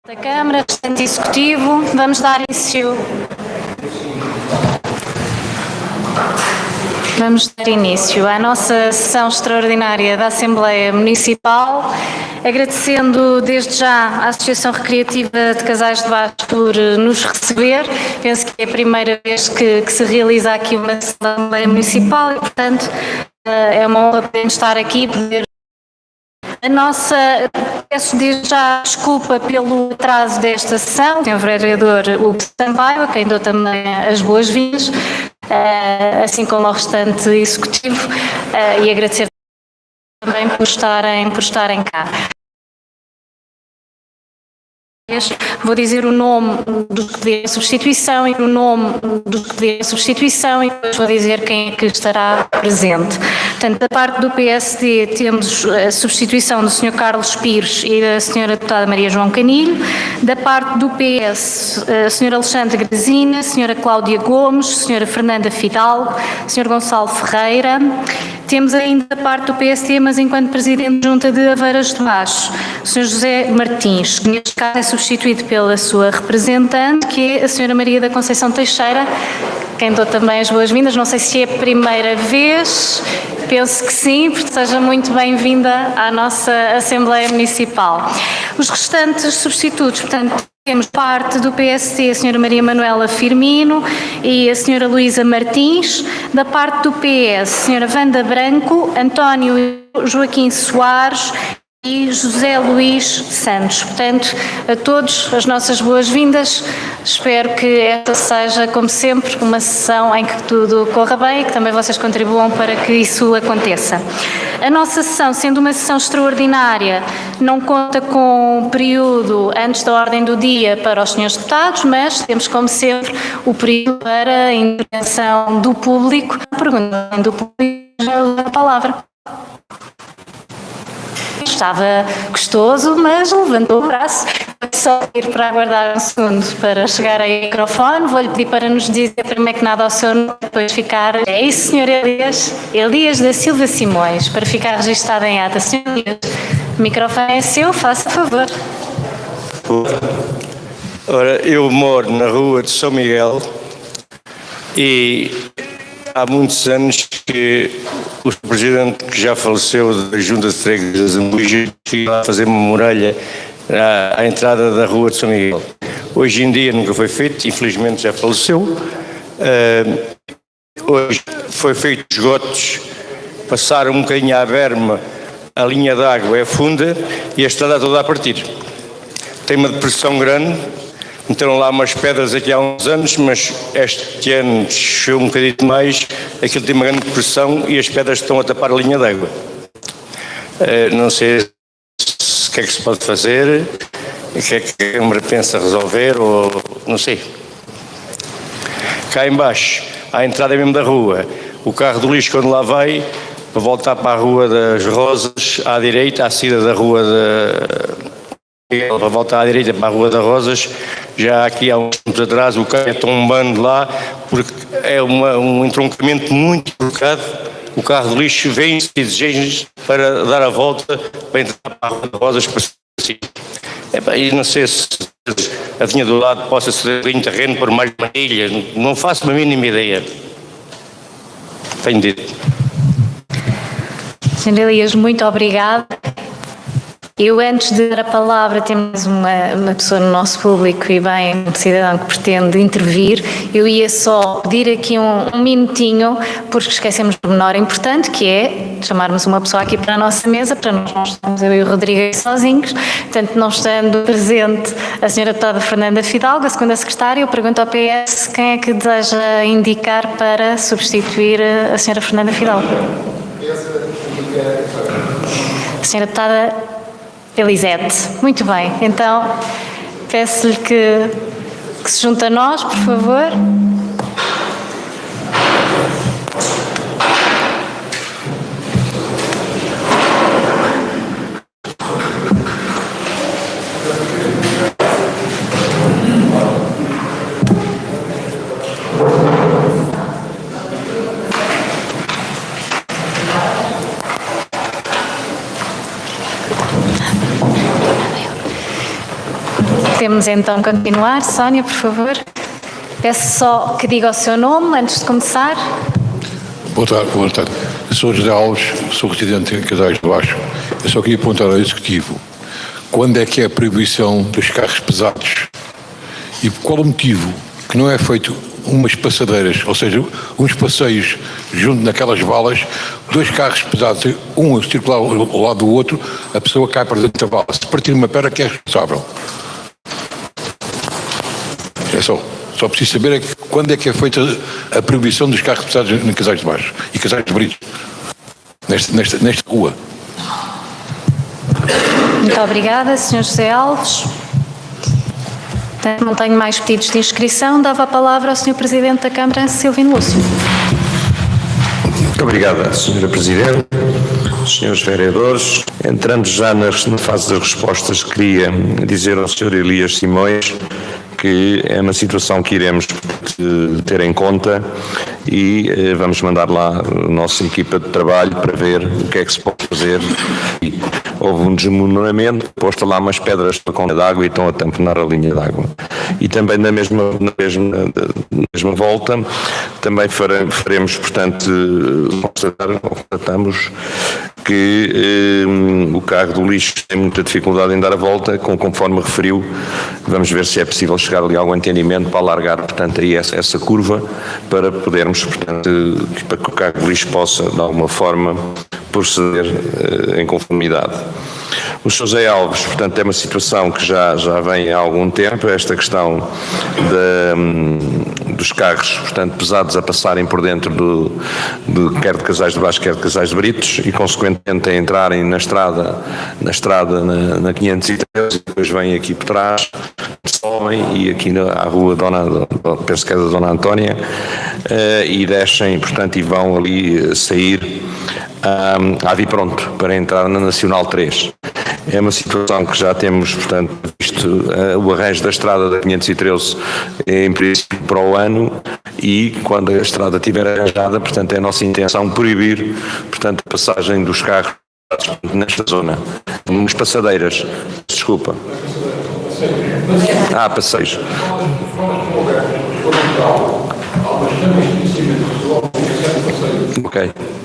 Da Câmara, Presidente Executivo, vamos dar início. À nossa sessão extraordinária da Assembleia Municipal, agradecendo desde já à Associação Recreativa de Casais de Baixo por nos receber. Penso que é a primeira vez que se realiza aqui uma sessão da Assembleia Municipal e, portanto, é uma honra podermos estar aqui e poder. Peço desde já desculpa pelo atraso desta sessão, Sr. Vereador Hugo Sampaio, a quem dou também as boas-vindas, assim como ao restante Executivo, e agradecer também por estarem cá. Vou dizer o nome do que pedir a substituição e depois vou dizer quem é que estará presente. Portanto, da parte do PSD temos a substituição do Sr. Carlos Pires e da Sra. Deputada Maria João Canilho. Da parte do PS, Sr. Alexandre Grazina, Sra. Cláudia Gomes, Sra. Fernanda Fidalgo, Sr. Gonçalo Ferreira. Temos ainda da parte do PSD, mas enquanto Presidente da Junta de Aveiras de Baixo, o Sr. José Martins, que neste caso é substituído pela sua representante, que é a Sra. Maria da Conceição Teixeira, quem dou também as boas-vindas. Não sei se é a primeira vez, penso que sim, porque seja muito bem-vinda à nossa Assembleia Municipal. Os restantes substitutos, portanto, temos parte do PSD a Sra. Maria Manuela Firmino e a Sra. Luísa Martins. Da parte do PS, a Sra. Wanda Branco, António Joaquim Soares e José Luís Santos. Portanto, a todos as nossas boas-vindas. Espero que esta seja, como sempre, uma sessão em que tudo corra bem e que também vocês contribuam para que isso aconteça. A nossa sessão, sendo uma sessão extraordinária, não conta com período antes da ordem do dia para os senhores deputados, mas temos, como sempre, o período para a intervenção do público. A pergunta do público, já usa a palavra. Estava gostoso, mas levantou o braço. Vou só ir para aguardar um segundo para chegar ao microfone. Vou-lhe pedir para nos dizer primeiro que nada ao seu nome, depois ficar. É isso, Sr. Elias da Silva Simões, para ficar registado em ata. Sr. Elias, o microfone é seu, faça favor. Ora, eu moro na rua de São Miguel e há muitos anos que o presidente que já faleceu da Junta de Freguesia de Zambuja chegou a fazer uma muralha à entrada da rua de São Miguel. Hoje em dia nunca foi feito, infelizmente já faleceu. Hoje foi feito esgotos, passaram um bocadinho à berma, a linha de água é funda e a estrada toda a partir. Tem uma depressão grande. Meteram lá umas pedras aqui há uns anos, mas este ano choveu um bocadinho mais, aquilo tem uma grande pressão e as pedras estão a tapar a linha d'água. Não sei o que é que se pode fazer, o que é que a Câmara pensa resolver, ou não sei. Cá em baixo, à entrada mesmo da rua, o carro do lixo quando lá vai, para voltar para a Rua das Rosas, à direita, à saída da Rua para voltar à direita para a Rua das Rosas, já aqui há uns tempos atrás o carro é tombando lá, porque é um entroncamento muito complicado. O carro de lixo vem exigentes para dar a volta para entrar para a Rua das Rosas para assim. E não sei se a linha do lado possa ser em terreno por mais manilhas, não faço a mínima ideia. Tenho dito. Sr. Elias, muito obrigada. Eu, antes de dar a palavra, temos uma pessoa no nosso público e bem, um cidadão que pretende intervir. Eu ia só pedir aqui um minutinho, porque esquecemos de um menor importante, que é chamarmos uma pessoa aqui para a nossa mesa, para nós não estamos eu e o Rodrigo sozinhos. Portanto, não estando presente a Sra. Deputada Fernanda Fidalgo, a segunda secretária, eu pergunto ao PS quem é que deseja indicar para substituir a Sra. Fernanda Fidalgo. A Sra. Deputada Elisete. Muito bem, então peço-lhe que se junte a nós, por favor. Podemos então continuar. Sónia, por favor. Peço só que diga o seu nome antes de começar. Boa tarde. Eu sou José Alves, sou residente em Casais de Baixo. Eu só queria perguntar ao Executivo quando é que é a proibição dos carros pesados e qual o motivo que não é feito umas passadeiras, ou seja, uns passeios junto naquelas valas, dois carros pesados, um a circular ao lado do outro, a pessoa cai para dentro da vala. Se partir uma perna, quem é responsável? É só preciso saber quando é que é feita a proibição dos carros pesados em Casais de Baixo e Casais de Britos, nesta rua. Muito obrigada, Sr. José Alves. Não tenho mais pedidos de inscrição. Dava a palavra ao Sr. Presidente da Câmara, Silvino Lúcio. Muito obrigada, Sra. Presidente. Senhores vereadores, entrando já na fase das respostas, queria dizer ao Sr. Elias Simões que é uma situação que iremos ter em conta e vamos mandar lá a nossa equipa de trabalho para ver o que é que se pode fazer. Houve um desmoronamento, posto lá umas pedras para a conta d'água e estão a tamponar a linha d'água. E também na mesma volta, também faremos, portanto, constatamos que o carro do lixo tem muita dificuldade em dar a volta, conforme referiu. Vamos ver se é possível chegar ali a algum entendimento para alargar, portanto, aí essa curva, para podermos, portanto, para que o carro do lixo possa, de alguma forma, proceder em conformidade. O Sr. José Alves, portanto, é uma situação que já vem há algum tempo, esta questão dos carros, portanto, pesados a passarem por dentro quer de Casais de Baixo, quer de Casais de Britos, e consequentemente a entrarem na estrada na 513, e depois vêm aqui por trás, sobem e aqui à rua penso que é da Dona Antónia, e descem, portanto, e vão ali sair a vir pronto para entrar na Nacional 3. É uma situação que já temos, portanto, visto o arranjo da estrada da 513 em princípio para o ano, e quando a estrada estiver arranjada, portanto, é a nossa intenção proibir, portanto, a passagem dos carros nesta zona. Umas passadeiras, desculpa. Passeios.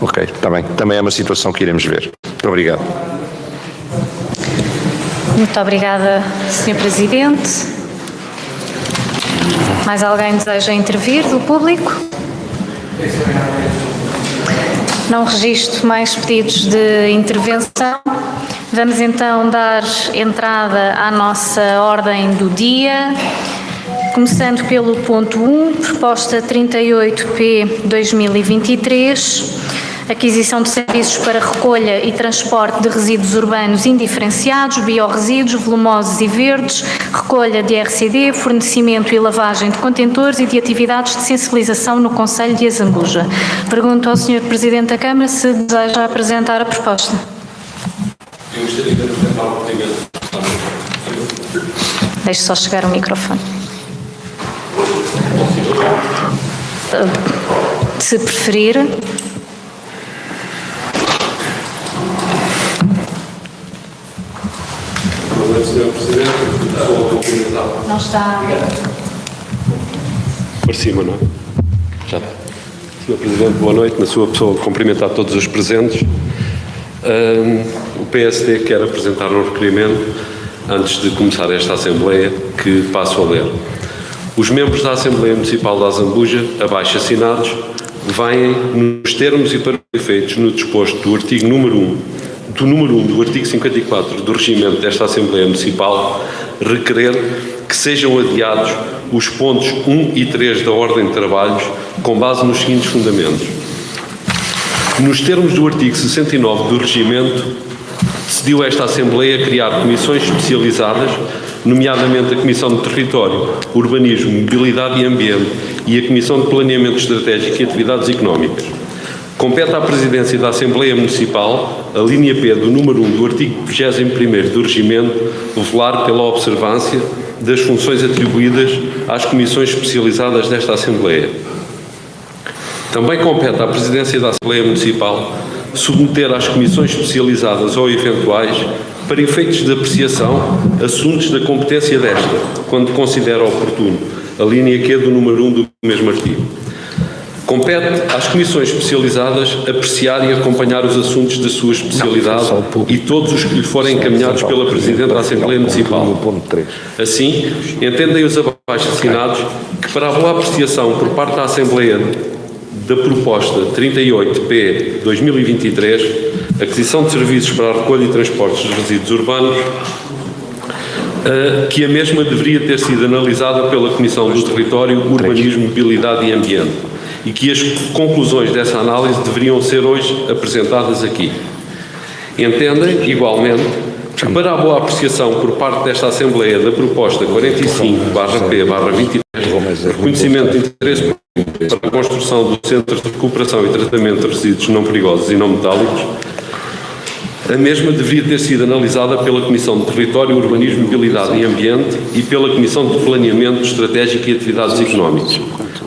Ok, está bem. Também é uma situação que iremos ver. Muito obrigado. Muito obrigada, Sr. Presidente. Mais alguém deseja intervir do público? Não registro mais pedidos de intervenção. Vamos então dar entrada à nossa ordem do dia, começando pelo ponto 1, proposta 38P/2023, aquisição de serviços para recolha e transporte de resíduos urbanos indiferenciados, biorresíduos, volumosos e verdes, recolha de RCD, fornecimento e lavagem de contentores e de atividades de sensibilização no concelho de Azambuja. Pergunto ao Sr. Presidente da Câmara se deseja apresentar a proposta. Eu gostaria de apresentar o documento. Deixe só chegar o microfone. Se preferir. Sr. Presidente, sou cumprimentado. Não está. Por cima, não é? Já está. Sr. Presidente, boa noite. Na sua pessoa, cumprimentar todos os presentes. O PSD quer apresentar um requerimento antes de começar esta Assembleia, que passo a ler. Os membros da Assembleia Municipal de Azambuja, abaixo assinados, vêm, nos termos e para efeitos no disposto do artigo número 1 do artigo 54 do regimento desta Assembleia Municipal, requerer que sejam adiados os pontos 1 e 3 da Ordem de Trabalhos com base nos seguintes fundamentos. Nos termos do artigo 69 do regimento, decidiu esta Assembleia criar comissões especializadas, nomeadamente a Comissão de Território, Urbanismo, Mobilidade e Ambiente e a Comissão de Planeamento Estratégico e Atividades Económicas. Compete à Presidência da Assembleia Municipal, a linha P do número 1 do artigo 21º do regimento, velar pela observância das funções atribuídas às comissões especializadas desta Assembleia. Também compete à Presidência da Assembleia Municipal submeter às comissões especializadas ou eventuais para efeitos de apreciação, assuntos da competência desta, quando considera oportuno, a linha Q do número 1 do mesmo artigo. Compete às comissões especializadas apreciar e acompanhar os assuntos da sua especialidade e todos os que lhe forem encaminhados pela Presidente da Assembleia Municipal. Assim, entendem os abaixo assinados que, para a boa apreciação por parte da Assembleia da proposta 38-P-2023, aquisição de serviços para a recolha e transportes de resíduos urbanos, que a mesma deveria ter sido analisada pela Comissão do Território, Urbanismo, Mobilidade e Ambiente, e que as conclusões dessa análise deveriam ser hoje apresentadas aqui. Entendem, igualmente, que para a boa apreciação por parte desta Assembleia da proposta 45/P/23, reconhecimento de interesse público para a construção do Centro de Recuperação e Tratamento de Resíduos não perigosos e não metálicos, a mesma deveria ter sido analisada pela Comissão de Território, Urbanismo, Mobilidade e Ambiente e pela Comissão de Planeamento Estratégico e Atividades Económicas.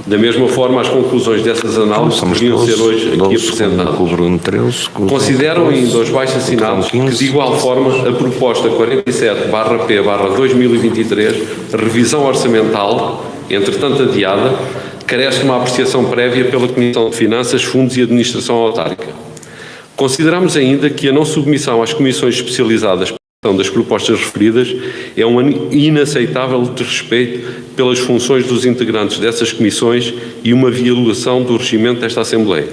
Da mesma forma, as conclusões dessas análises deveriam ser hoje aqui apresentadas. Consideram ainda os baixos assinados que, de igual forma, a proposta 47/P/2023, revisão orçamental, entretanto adiada, carece de uma apreciação prévia pela Comissão de Finanças, Fundos e Administração Autárquica. Consideramos ainda que a não submissão às comissões especializadas das propostas referidas é um inaceitável desrespeito pelas funções dos integrantes dessas comissões e uma violação do regimento desta Assembleia.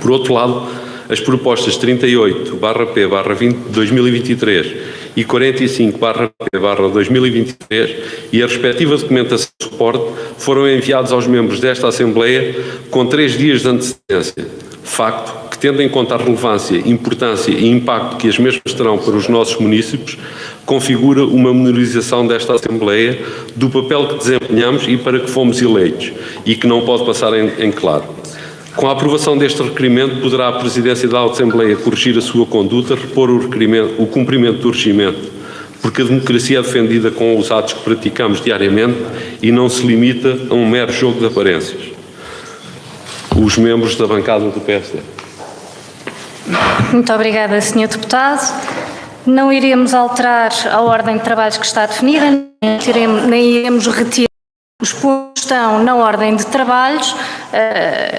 Por outro lado, as propostas 38/P/2023 e 45/P/2023 e a respectiva documentação de suporte foram enviados aos membros desta Assembleia com 3 dias de antecedência, facto que, tendo em conta a relevância, importância e impacto que as mesmas terão para os nossos municípios, configura uma menorização desta Assembleia do papel que desempenhamos e para que fomos eleitos, e que não pode passar em claro. Com a aprovação deste requerimento, poderá a Presidência da Assembleia corrigir a sua conduta, repor o cumprimento do regimento, porque a democracia é defendida com os atos que praticamos diariamente e não se limita a um mero jogo de aparências. Os membros da bancada do PSD. Muito obrigada, Sr. Deputado. Não iremos alterar a ordem de trabalhos que está definida, nem iremos retirar os pontos que estão na ordem de trabalhos.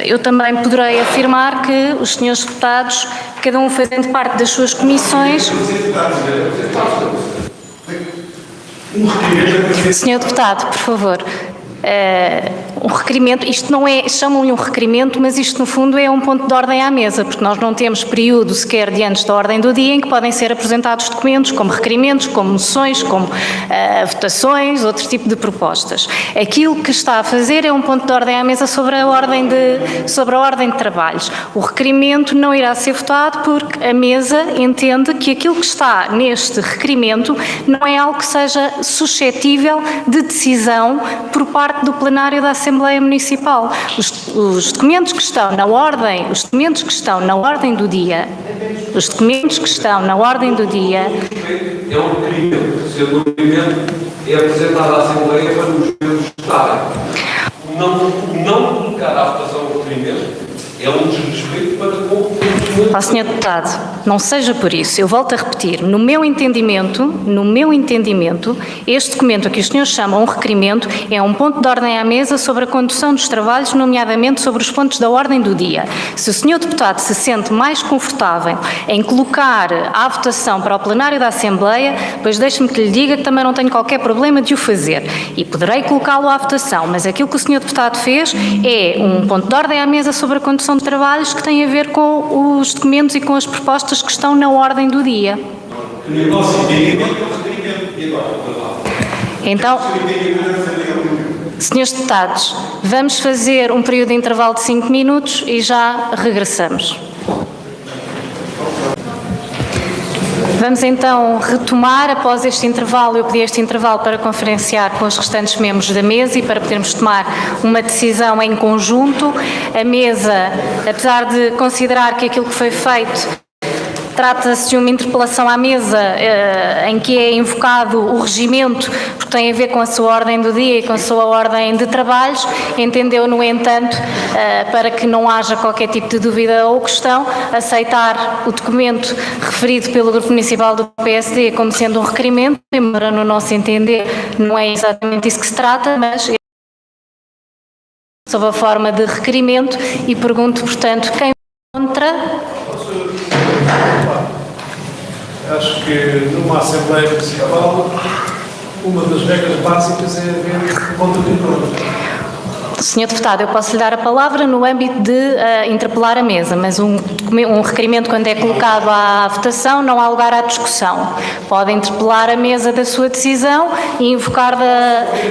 Eu também poderei afirmar que os senhores deputados, cada um fazendo parte das suas comissões... Senhor Deputado, por favor. Um requerimento, isto não é, chamam-lhe um requerimento, mas isto no fundo é um ponto de ordem à mesa, porque nós não temos período sequer de antes da ordem do dia em que podem ser apresentados documentos como requerimentos, como moções, como votações, outro tipo de propostas. Aquilo que está a fazer é um ponto de ordem à mesa sobre a ordem de trabalhos. O requerimento não irá ser votado porque a mesa entende que aquilo que está neste requerimento não é algo que seja suscetível de decisão por parte do plenário da Assembleia Municipal. Os documentos que estão na ordem, do dia, É um requerimento. Sendo um requerimento, é apresentado à Assembleia para os membros votarem. Não colocar à votação o requerimento é um desrespeito para com o Sr. Deputado, não seja por isso. Eu volto a repetir. No meu entendimento, este documento a que os senhores chamam um requerimento é um ponto de ordem à mesa sobre a condução dos trabalhos, nomeadamente sobre os pontos da ordem do dia. Se o Sr. Deputado se sente mais confortável em colocar à votação para o plenário da Assembleia, pois deixe-me que lhe diga que também não tenho qualquer problema de o fazer e poderei colocá-lo à votação, mas aquilo que o Sr. Deputado fez é um ponto de ordem à mesa sobre a condução de trabalhos que tem a ver com os documentos e com as propostas que estão na ordem do dia. Então, senhores deputados, vamos fazer um período de intervalo de 5 minutos e já regressamos. Vamos então retomar, após este intervalo, eu pedi este intervalo para conferenciar com os restantes membros da mesa e para podermos tomar uma decisão em conjunto. A mesa, apesar de considerar que aquilo que foi feito Trata-se de uma interpelação à mesa em que é invocado o regimento, porque tem a ver com a sua ordem do dia e com a sua ordem de trabalhos. Entendeu, no entanto, para que não haja qualquer tipo de dúvida ou questão, aceitar o documento referido pelo Grupo Municipal do PSD como sendo um requerimento, embora no nosso entender não é exatamente isso que se trata, mas sob a forma de requerimento, e pergunto, portanto, quem é contra? Acho que numa Assembleia Municipal uma das regras básicas é haver contra-controle. Senhor Deputado, eu posso lhe dar a palavra no âmbito de interpelar a mesa, mas um requerimento, quando é colocado à votação, não há lugar à discussão. Pode interpelar a mesa da sua decisão e invocar,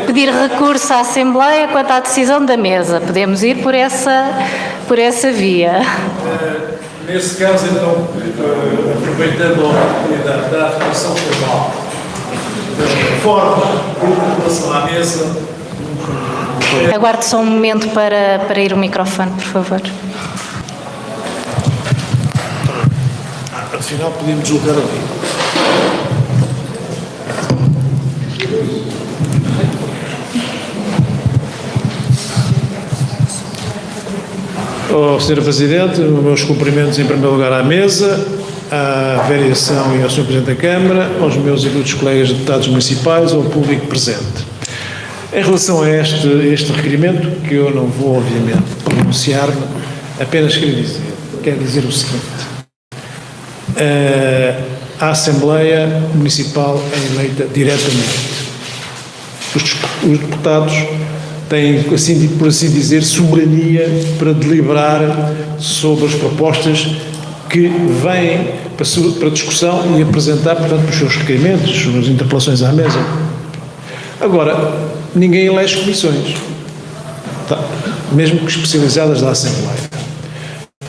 pedir recurso à Assembleia quanto à decisão da mesa. Podemos ir por essa via. Nesse caso, então, aproveitando a oportunidade da afirmação formal, da forma de relação à mesa. Aguarde só um momento para ir o microfone, por favor. Afinal, podíamos julgar ali. Sr. Presidente, meus cumprimentos em primeiro lugar à mesa, à variação e ao Sr. Presidente da Câmara, aos meus ilustres colegas deputados municipais, ao público presente. Em relação a este requerimento, que eu não vou, obviamente, pronunciar-me, apenas quero dizer o seguinte. A Assembleia Municipal é eleita diretamente. Os deputados têm, por assim dizer, soberania para deliberar sobre as propostas que vêm para discussão e apresentar, portanto, os seus requerimentos, as suas interpelações à mesa. Agora, ninguém elege comissões, mesmo que especializadas da Assembleia,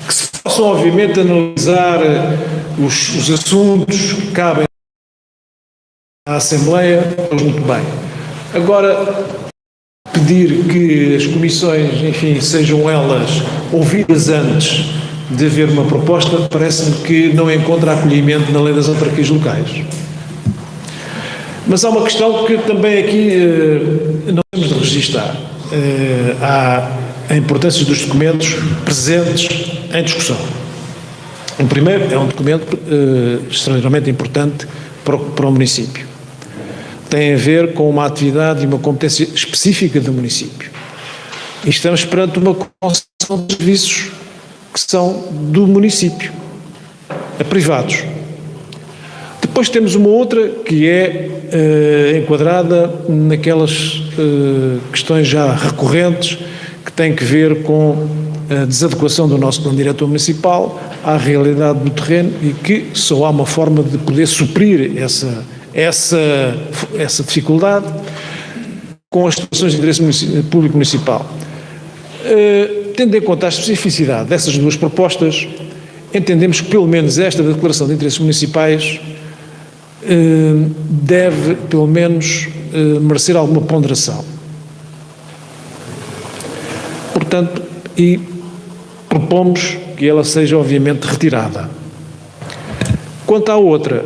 que se possam, obviamente, analisar os assuntos que cabem à Assembleia, muito bem. Agora, pedir que as comissões, enfim, sejam elas ouvidas antes de haver uma proposta, parece-me que não encontra acolhimento na lei das autarquias locais. Mas há uma questão que também aqui não temos de registar. Há a importância dos documentos presentes em discussão. O primeiro é um documento extremamente importante para o município. Tem a ver com uma atividade e uma competência específica do município. E estamos perante uma concessão de serviços que são do município, a privados. Depois temos uma outra que é enquadrada naquelas questões já recorrentes que têm que ver com a desadequação do nosso plano diretor municipal à realidade do terreno e que só há uma forma de poder suprir essa dificuldade com as situações de interesse público municipal. Tendo em conta a especificidade dessas duas propostas, entendemos que pelo menos esta da declaração de interesses municipais deve, pelo menos, merecer alguma ponderação. Portanto, e propomos que ela seja, obviamente, retirada. Quanto à outra,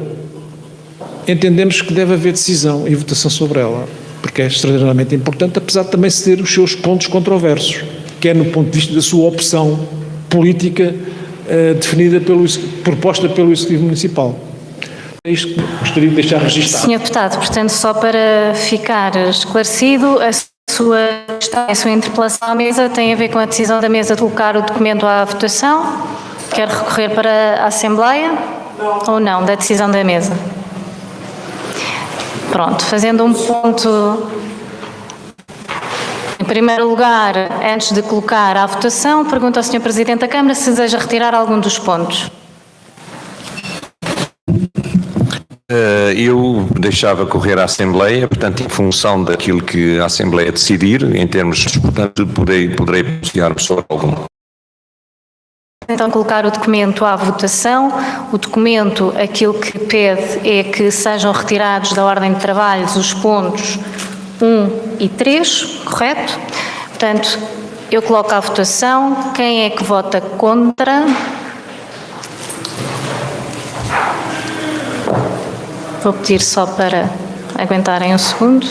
entendemos que deve haver decisão e votação sobre ela, porque é extraordinariamente importante, apesar de também ter os seus pontos controversos, quer no ponto de vista da sua opção política definida proposta pelo Executivo Municipal. É isto que gostaria de deixar registado. Senhor Deputado, portanto, só para ficar esclarecido, a sua interpelação à mesa tem a ver com a decisão da mesa de colocar o documento à votação? Quer recorrer para a Assembleia? Não. Ou não, da decisão da mesa? Pronto, fazendo um ponto. Em primeiro lugar, antes de colocar à votação, pergunto ao Sr. Presidente da Câmara se deseja retirar algum dos pontos. Eu deixava correr a Assembleia, portanto, em função daquilo que a Assembleia decidir, em termos, portanto, poderei pronunciar-me sobre algum. Então, colocar o documento à votação. O documento, aquilo que pede é que sejam retirados da ordem de trabalhos os pontos 1 e 3, correto? Portanto, eu coloco à votação. Quem é que vota contra? Vou pedir só para aguentarem um segundo.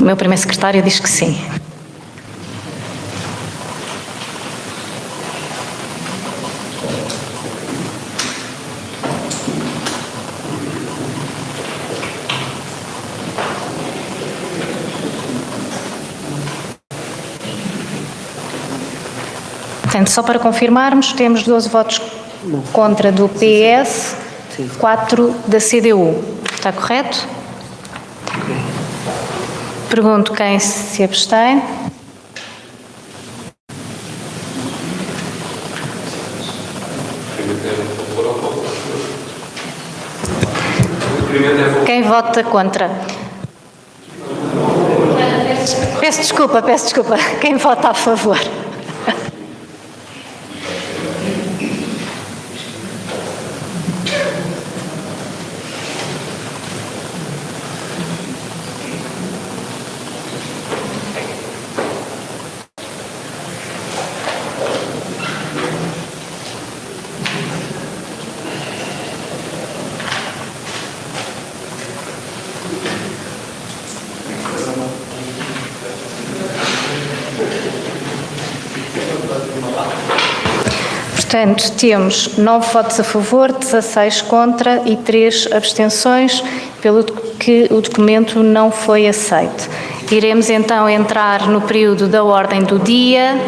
O meu primeiro secretário diz que sim. Portanto, só para confirmarmos, temos 12 votos contra do PS, 4 da CDU. Está correto? Pergunto quem se abstém. Quem vota contra? Peço desculpa. Quem vota a favor? Portanto, temos 9 votos a favor, 16 contra e 3 abstenções, pelo que o documento não foi aceito. Iremos então entrar no período da ordem do dia.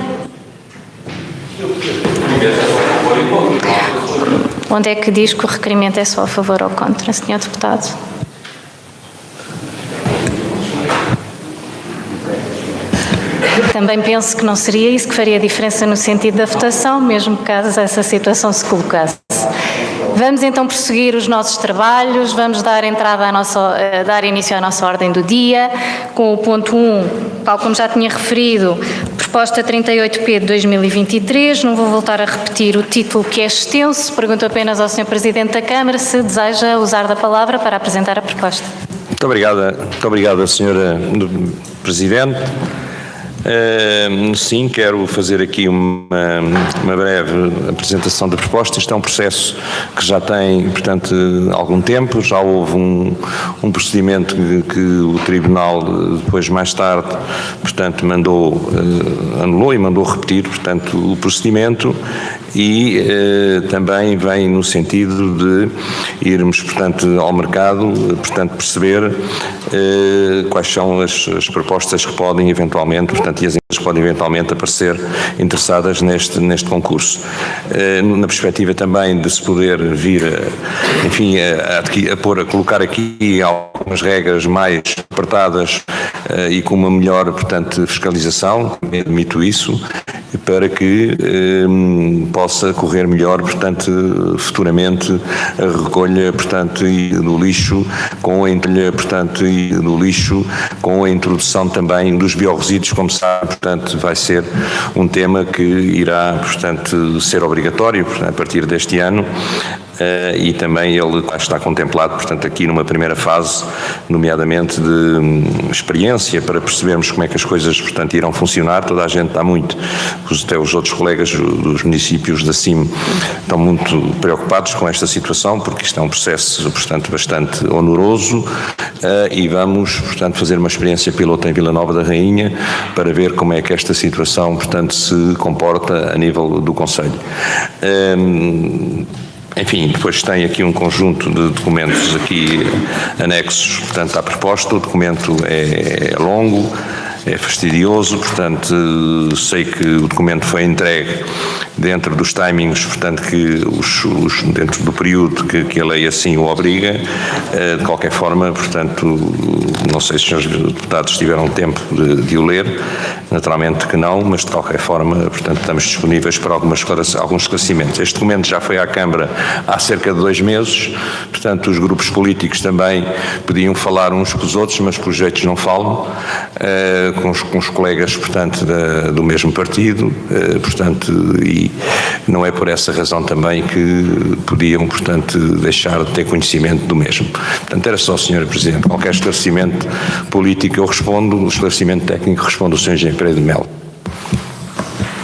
Onde é que diz que o requerimento é só a favor ou contra, Sr. Deputado? Também penso que não seria isso que faria diferença no sentido da votação, mesmo caso essa situação se colocasse. Vamos então prosseguir os nossos trabalhos, vamos dar entrada dar início à nossa ordem do dia, com o ponto 1, tal como já tinha referido, proposta 38P de 2023, não vou voltar a repetir o título que é extenso, pergunto apenas ao Sr. Presidente da Câmara se deseja usar da palavra para apresentar a proposta. Muito obrigada, Sra. Presidente. Sim, quero fazer aqui uma breve apresentação da proposta. Isto é um processo que já tem, portanto, algum tempo. Já houve um procedimento que o Tribunal, depois, mais tarde, portanto, anulou e mandou repetir, portanto, o procedimento, e também vem no sentido de irmos, portanto, ao mercado, portanto, perceber quais são as propostas que podem eventualmente, portanto, e as empresas que podem eventualmente aparecer interessadas neste concurso. Na perspectiva também de se poder vir, a colocar aqui algumas regras mais apertadas e com uma melhor, portanto, fiscalização, admito isso, para que possa correr melhor, portanto, futuramente a recolha, portanto, do lixo, com a introdução também dos biorresíduos, como sabe, portanto, vai ser um tema que irá, portanto, ser obrigatório, portanto, a partir deste ano. E também ele está contemplado, portanto, aqui numa primeira fase, nomeadamente de experiência, para percebermos como é que as coisas, portanto, irão funcionar. Toda a gente está muito, até os outros colegas dos municípios da CIM estão muito preocupados com esta situação, porque isto é um processo, portanto, bastante oneroso, e vamos, portanto, fazer uma experiência piloto em Vila Nova da Rainha para ver como é que esta situação, portanto, se comporta a nível do Conselho. Enfim, depois tem aqui um conjunto de documentos aqui anexos, portanto, à proposta. O documento é longo, é fastidioso, portanto, sei que o documento foi entregue dentro dos timings, portanto, que dentro do período que a lei assim o obriga. De qualquer forma, portanto, não sei se os senhores deputados tiveram tempo de o ler, naturalmente que não, mas de qualquer forma, portanto, estamos disponíveis para alguns esclarecimentos. Este documento já foi à Câmara há cerca de 2 meses, portanto, os grupos políticos também podiam falar uns com os outros, mas pelos jeitos não falam, com os colegas, portanto, do mesmo partido, portanto, e e não é por essa razão também que podiam, portanto, deixar de ter conhecimento do mesmo. Portanto, era só, Sr. Presidente, qualquer esclarecimento político eu respondo, o esclarecimento técnico responde o Sr. Engenheiro Pereira de Melo.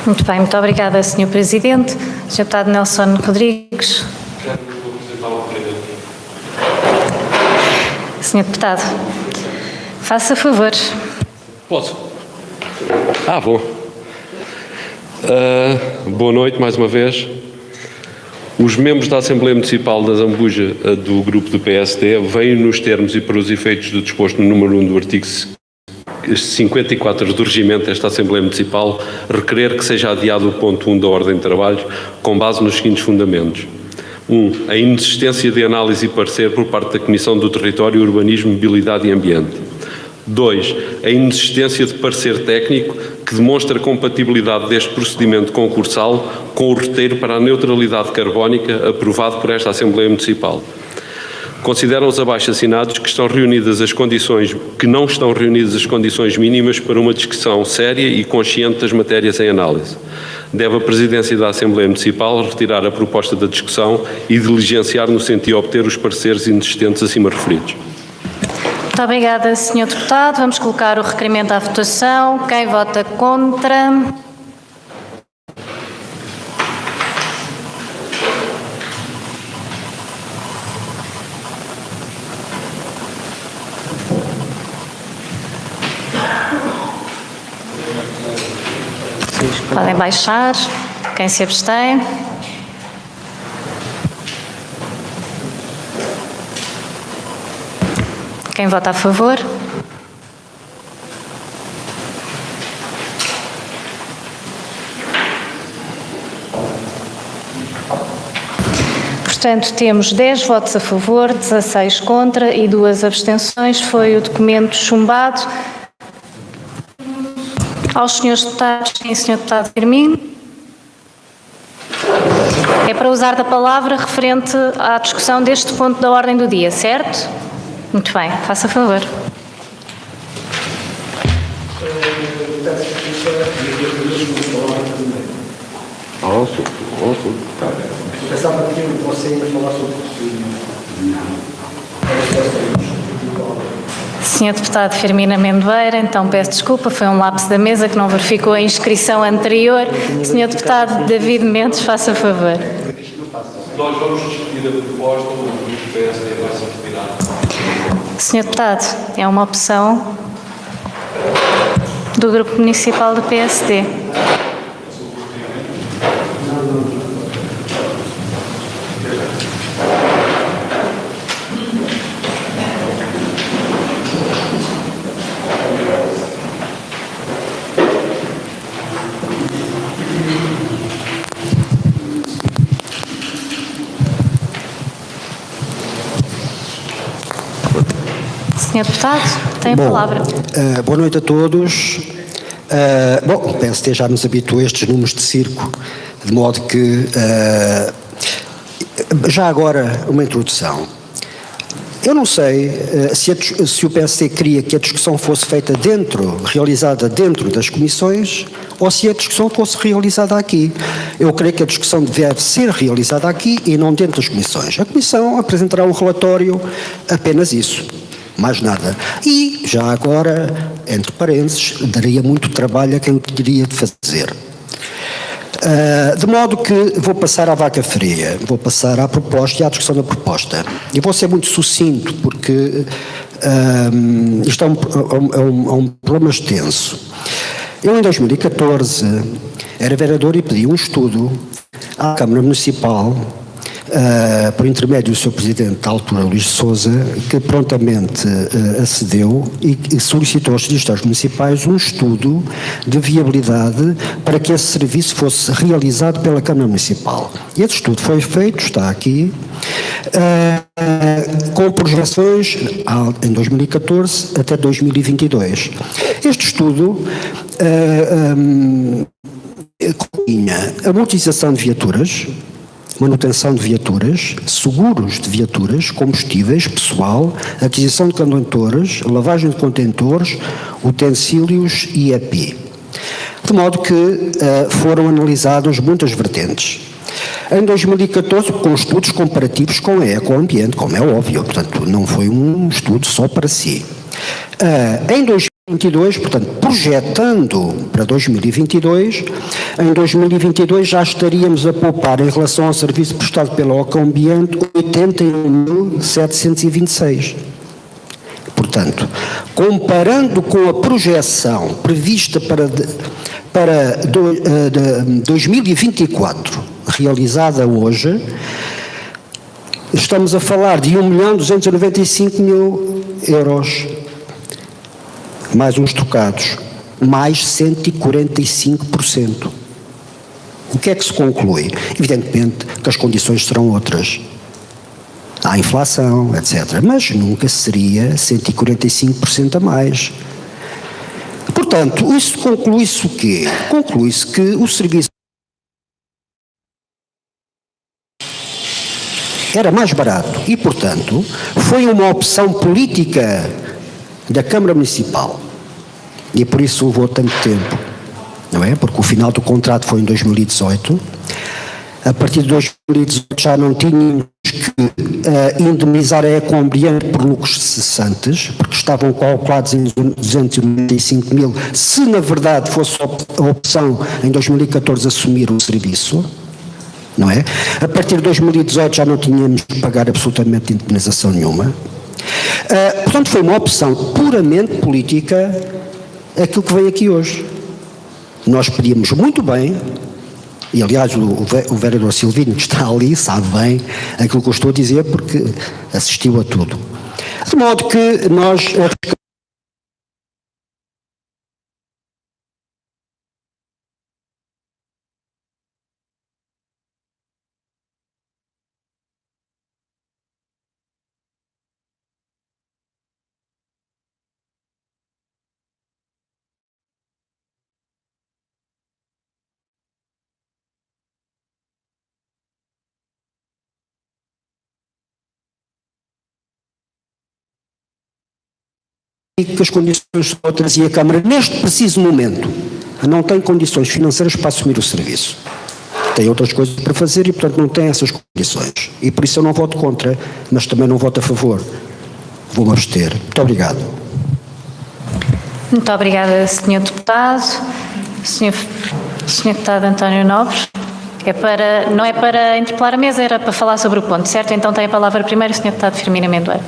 Muito bem, muito obrigada, Sr. Presidente. Sr. Deputado Nelson Rodrigues. Sr. Deputado, faça favor. Posso? Vou. Boa noite, mais uma vez. Os membros da Assembleia Municipal da Zambuja, do grupo do PSD, vêm nos termos e para os efeitos do disposto no número 1 do artigo 54 do regimento desta Assembleia Municipal, requerer que seja adiado o ponto 1 da ordem de trabalhos, com base nos seguintes fundamentos. 1. A inexistência de análise e parecer por parte da Comissão do Território, Urbanismo, Mobilidade e Ambiente. 2. A inexistência de parecer técnico que demonstra a compatibilidade deste procedimento concursal com o roteiro para a neutralidade carbónica aprovado por esta Assembleia Municipal. Consideram os abaixo assinados que não estão reunidas as condições mínimas para uma discussão séria e consciente das matérias em análise. Deve a Presidência da Assembleia Municipal retirar a proposta da discussão e diligenciar no sentido de obter os pareceres inexistentes acima referidos. Muito obrigada, Sr. Deputado. Vamos colocar o requerimento à votação. Quem vota contra? Podem baixar. Quem se abstém? Quem vota a favor? Portanto, temos 10 votos a favor, 16 contra e 2 abstenções. Foi o documento chumbado. Aos senhores deputados, sim, Sr. Deputado Firmino. É para usar da palavra referente à discussão deste ponto da ordem do dia, certo? Muito bem, faça favor. Pensava que você ia falar sobre Senhor Deputado Firmino Amendoeira, então peço desculpa, foi um lapso da mesa que não verificou a inscrição anterior. Senhor Deputado David Mendes, faça favor. Nós vamos discutir a proposta do grupo PSD vai se retirar. Senhor Deputado, é uma opção do Grupo Municipal do PSD. Senhor Deputado, tem a palavra. Boa noite a todos. O PSD já nos habituou a estes números de circo, de modo que, já agora, uma introdução. Eu não sei se o PSD queria que a discussão fosse feita realizada dentro das comissões, ou se a discussão fosse realizada aqui. Eu creio que a discussão deve ser realizada aqui e não dentro das comissões. A comissão apresentará um relatório, apenas isso. Mais nada. E, já agora, entre parênteses, daria muito trabalho a quem o teria de fazer. De modo que vou passar à vaca fria, vou passar à proposta e à discussão da proposta. E vou ser muito sucinto, porque isto é um problema extenso. Eu, em 2014, era vereador e pedi um estudo à Câmara Municipal, por intermédio do Sr. Presidente da altura, Luís de Sousa, que prontamente acedeu e solicitou aos registros municipais um estudo de viabilidade para que esse serviço fosse realizado pela Câmara Municipal. E esse estudo foi feito, está aqui, com projeções em 2014 até 2022. Este estudo continha a motorização de viaturas, manutenção de viaturas, seguros de viaturas, combustíveis, pessoal, aquisição de condutores, lavagem de contentores, utensílios e EPI. De modo que foram analisadas muitas vertentes. Em 2014, com estudos comparativos com a Ecoambiente, como é óbvio, portanto, não foi um estudo só para si. Em 2022, portanto, projetando para 2022, em 2022 já estaríamos a poupar, em relação ao serviço prestado pela Ecoambiente, 81.726. Portanto, comparando com a projeção prevista para 2024, realizada hoje, estamos a falar de 1.295.000 euros, mais uns trocados, mais 145%. O que é que se conclui? Evidentemente que as condições serão outras. Há inflação, etc. Mas nunca seria 145% a mais. Portanto, isso conclui-se o quê? Conclui-se que o serviço era mais barato e, portanto, foi uma opção política da Câmara Municipal. E por isso levou tanto tempo, não é? Porque o final do contrato foi em 2018. A partir de 2018 já não tínhamos que indemnizar a Ecoambiente por lucros cessantes, porque estavam calculados em 295 mil, se na verdade fosse a opção em 2014 assumir o serviço, não é? A partir de 2018 já não tínhamos que pagar absolutamente indemnização nenhuma. Portanto, foi uma opção puramente política aquilo que veio aqui hoje. Nós pedíamos muito bem, e aliás o vereador Silvino que está ali sabe bem aquilo que eu estou a dizer porque assistiu a tudo. De modo que nós que as condições são outras e a Câmara, neste preciso momento, não tem condições financeiras para assumir o serviço. Tem outras coisas para fazer e, portanto, não tem essas condições. E por isso eu não voto contra, mas também não voto a favor. Vou-me abster. Muito obrigado. Muito obrigada, Sr. Deputado. Sr. Deputado António Nobre, não é para interpelar a mesa, era para falar sobre o ponto, certo? Então tem a palavra primeiro o Sr. Deputado Firmino Amendoeira.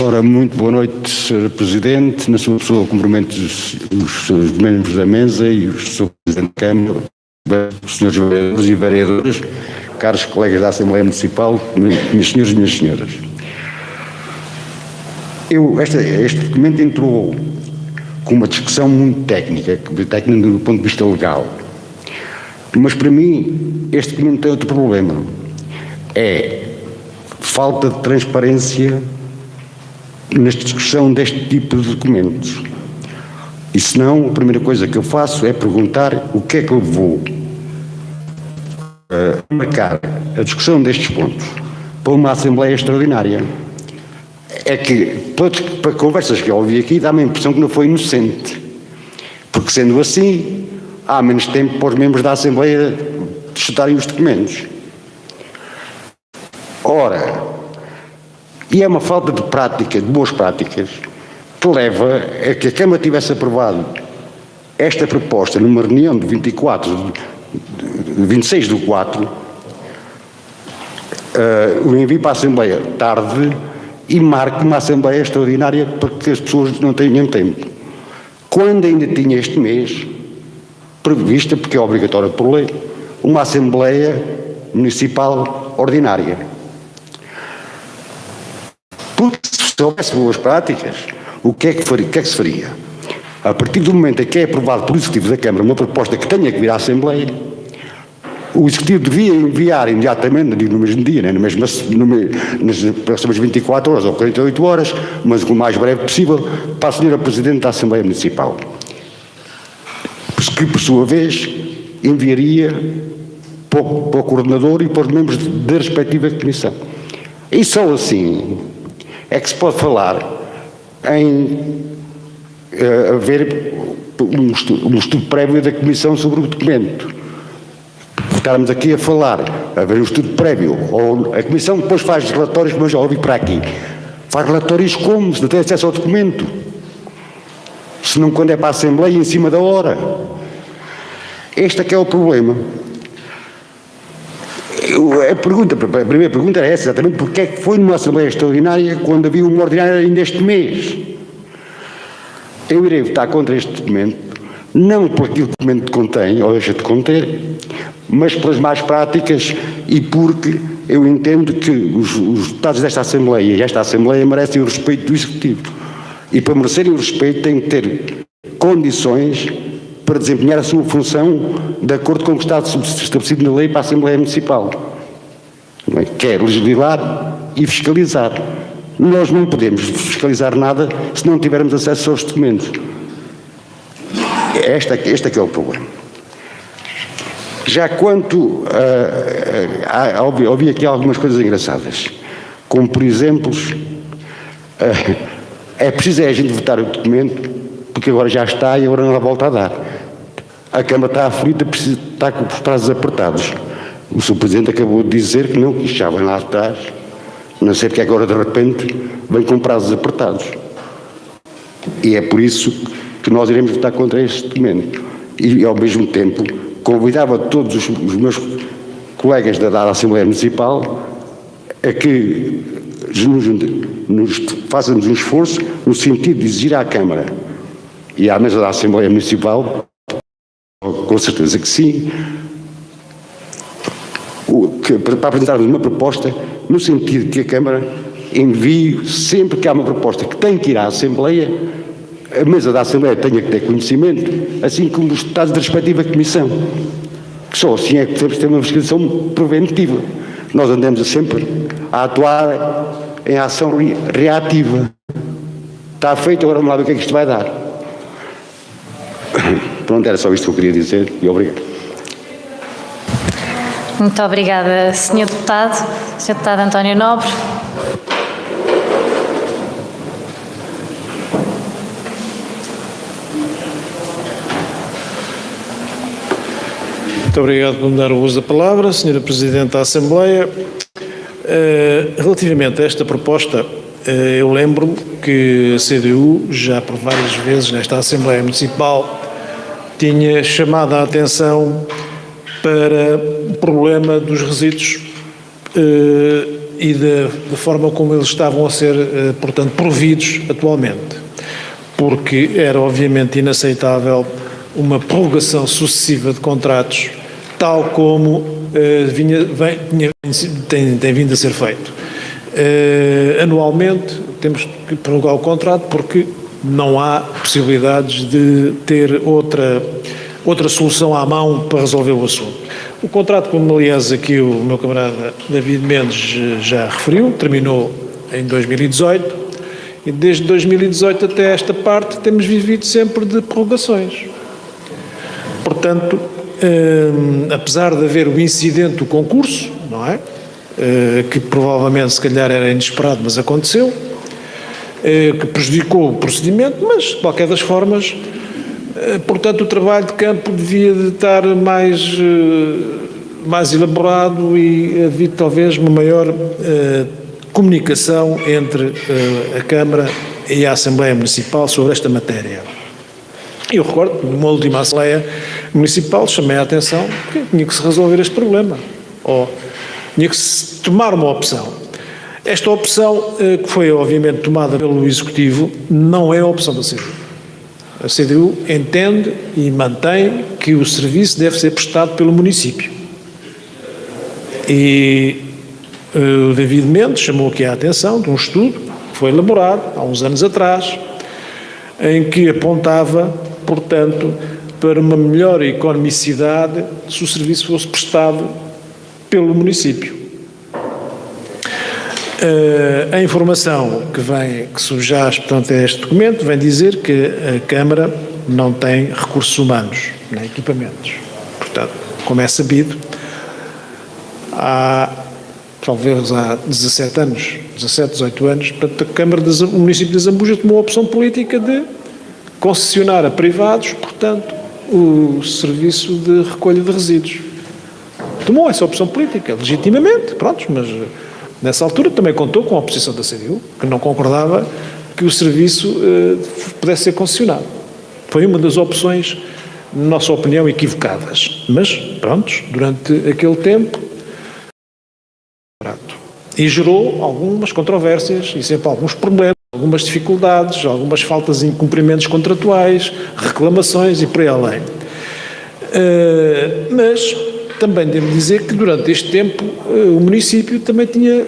Ora, muito boa noite, Sr. Presidente. Na sua pessoa, cumprimento os membros da mesa e o Sr. Presidente da Câmara, os senhores vereadores e vereadoras, caros colegas da Assembleia Municipal, meus senhores e minhas senhoras. Este documento entrou com uma discussão muito técnica do ponto de vista legal. Mas, para mim, este documento tem outro problema. É falta de transparência na discussão deste tipo de documentos. E senão, a primeira coisa que eu faço é perguntar o que é que levou a marcar a discussão destes pontos para uma Assembleia Extraordinária. É que, para conversas que eu ouvi aqui, dá-me a impressão que não foi inocente. Porque, sendo assim, há menos tempo para os membros da Assembleia estudarem os documentos. Ora, e é uma falta de prática, de boas práticas, que leva a que a Câmara tivesse aprovado esta proposta numa reunião de 26/4, o envio para a Assembleia tarde e marque uma Assembleia Extraordinária para que as pessoas não tenham tempo. Quando ainda tinha este mês prevista, porque é obrigatório por lei, uma Assembleia Municipal Ordinária. Porque se houvesse boas práticas, o que é que se faria? A partir do momento em que é aprovado pelo Executivo da Câmara uma proposta que tenha que vir à Assembleia, o Executivo devia enviar imediatamente, não digo no mesmo dia, nem nas próximas 24 horas ou 48 horas, mas o mais breve possível, para a Sra. Presidente da Assembleia Municipal, que por sua vez enviaria para o coordenador e para os membros da respectiva comissão. E só assim é que se pode falar em haver um estudo prévio da Comissão sobre o documento. Estarmos aqui a falar, haver um estudo prévio, ou a Comissão depois faz relatórios, como eu já ouvi para aqui. Faz relatórios como? Se não tem acesso ao documento. Se não quando é para a Assembleia, em cima da hora. Este é que é o problema. A primeira pergunta era essa, exatamente, porque é que foi numa Assembleia Extraordinária quando havia uma ordinária ainda este mês? Eu irei votar contra este documento, não por aquilo que o documento contém, ou deixa de conter, mas pelas más práticas e porque eu entendo que os deputados desta Assembleia e esta Assembleia merecem o respeito do Executivo. E para merecerem o respeito têm que ter condições para desempenhar a sua função de acordo com o que está estabelecido na lei para a Assembleia Municipal. Que é legislar e fiscalizar. Nós não podemos fiscalizar nada se não tivermos acesso aos documentos. Este é que é o problema. Já quanto ouvi aqui algumas coisas engraçadas, como por exemplo, é preciso a gente votar o documento, porque agora já está e agora não há volta a dar. A Câmara está aflita, está com os prazos apertados. O Sr. Presidente acabou de dizer que não, que isto já vem lá atrás, não sei porque agora de repente vem com prazos apertados. E é por isso que nós iremos votar contra este documento. E ao mesmo tempo convidava todos os meus colegas da Assembleia Municipal a que façamos um esforço no sentido de exigir à Câmara e à mesa da Assembleia Municipal, com certeza que sim, para apresentarmos uma proposta no sentido de que a Câmara envie, sempre que há uma proposta que tem que ir à Assembleia, a mesa da Assembleia tenha que ter conhecimento, assim como os deputados da respectiva Comissão. Que só assim é que podemos ter uma fiscalização preventiva. Nós andamos sempre a atuar em ação reativa. Está feito, agora vamos lá ver o que é que isto vai dar. Pronto, era só isto que eu queria dizer e obrigado. Muito obrigada, Sr. Deputado. Sr. Deputado António Nobre. Muito obrigado por me dar o uso da palavra, Sra. Presidente da Assembleia. Relativamente a esta proposta, eu lembro-me que a CDU, já por várias vezes nesta Assembleia Municipal, tinha chamado a atenção para o problema dos resíduos e da forma como eles estavam a ser, portanto, providos atualmente. Porque era obviamente inaceitável uma prorrogação sucessiva de contratos, tal como tem vindo a ser feito. Anualmente temos que prorrogar o contrato porque não há possibilidades de ter outra solução à mão para resolver o assunto. O contrato, como aliás aqui o meu camarada David Mendes já referiu, terminou em 2018 e desde 2018 até esta parte temos vivido sempre de prorrogações. Portanto, apesar de haver o incidente do concurso, não é? Que provavelmente se calhar era inesperado, mas aconteceu, que prejudicou o procedimento, mas de qualquer das formas, portanto o trabalho de campo devia de estar mais elaborado e havia talvez uma maior comunicação entre a Câmara e a Assembleia Municipal sobre esta matéria. Eu recordo, numa última Assembleia Municipal, chamei a atenção que tinha que se resolver este problema, ou tinha que se tomar uma opção. Esta opção, que foi obviamente tomada pelo Executivo, não é a opção da CDU. A CDU entende e mantém que o serviço deve ser prestado pelo município. E o David Mendes chamou aqui a atenção de um estudo que foi elaborado há uns anos atrás, em que apontava, portanto, para uma melhor economicidade se o serviço fosse prestado pelo município. A informação que subjaz, portanto, a este documento vem dizer que a Câmara não tem recursos humanos, nem equipamentos. Portanto, como é sabido, talvez há 17 anos, 17, 18 anos, portanto, o município de Zambuja tomou a opção política de concessionar a privados, portanto, o serviço de recolha de resíduos. Tomou essa opção política, legitimamente, pronto, mas nessa altura também contou com a oposição da CDU, que não concordava que o serviço pudesse ser concessionado. Foi uma das opções, na nossa opinião, equivocadas. Mas, pronto, durante aquele tempo, e gerou algumas controvérsias e sempre alguns problemas, algumas dificuldades, algumas faltas de incumprimentos contratuais, reclamações e por aí além. Mas também devo dizer que durante este tempo o município também tinha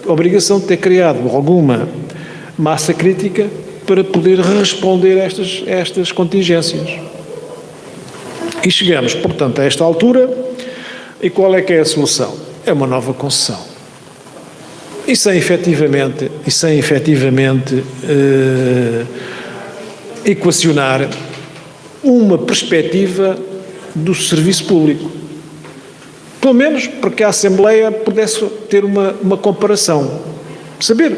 a obrigação de ter criado alguma massa crítica para poder responder a estas contingências. E chegamos, portanto, a esta altura, e qual é que é a solução? É uma nova concessão. E sem efetivamente equacionar uma perspectiva do serviço público. Pelo menos para que a Assembleia pudesse ter uma comparação. Saber,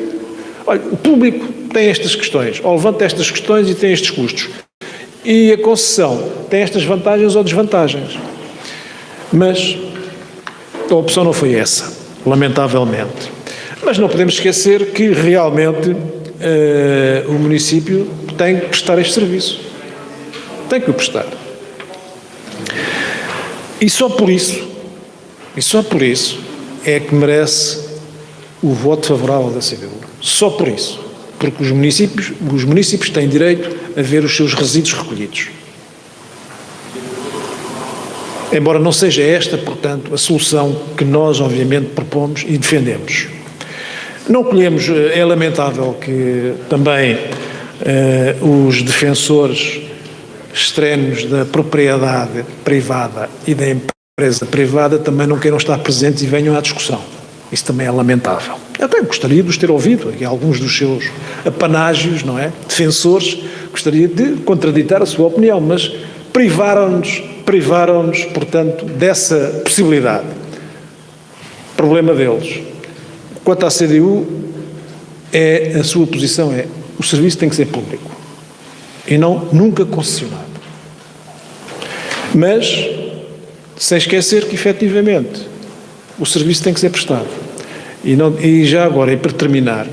olha, o público tem estas questões, ou levanta estas questões e tem estes custos. E a concessão tem estas vantagens ou desvantagens. Mas a opção não foi essa, lamentavelmente. Mas não podemos esquecer que realmente o município tem que prestar este serviço. Tem que o prestar. E só por isso é que merece o voto favorável da CDU. Só por isso. Porque os municípios têm direito a ver os seus resíduos recolhidos. Embora não seja esta, portanto, a solução que nós, obviamente, propomos e defendemos. Não colhemos, é lamentável que também os defensores extremos da propriedade privada e da empresa privada também não queiram estar presentes e venham à discussão. Isso também é lamentável. Eu até gostaria de os ter ouvido, aqui alguns dos seus apanágios, não é? Defensores, gostaria de contraditar a sua opinião, mas privaram-nos, portanto, dessa possibilidade. Problema deles. Quanto à CDU, a sua posição é: o serviço tem que ser público e nunca concessionado. Mas, sem esquecer que, efetivamente, o serviço tem que ser prestado. E já agora, e para terminar,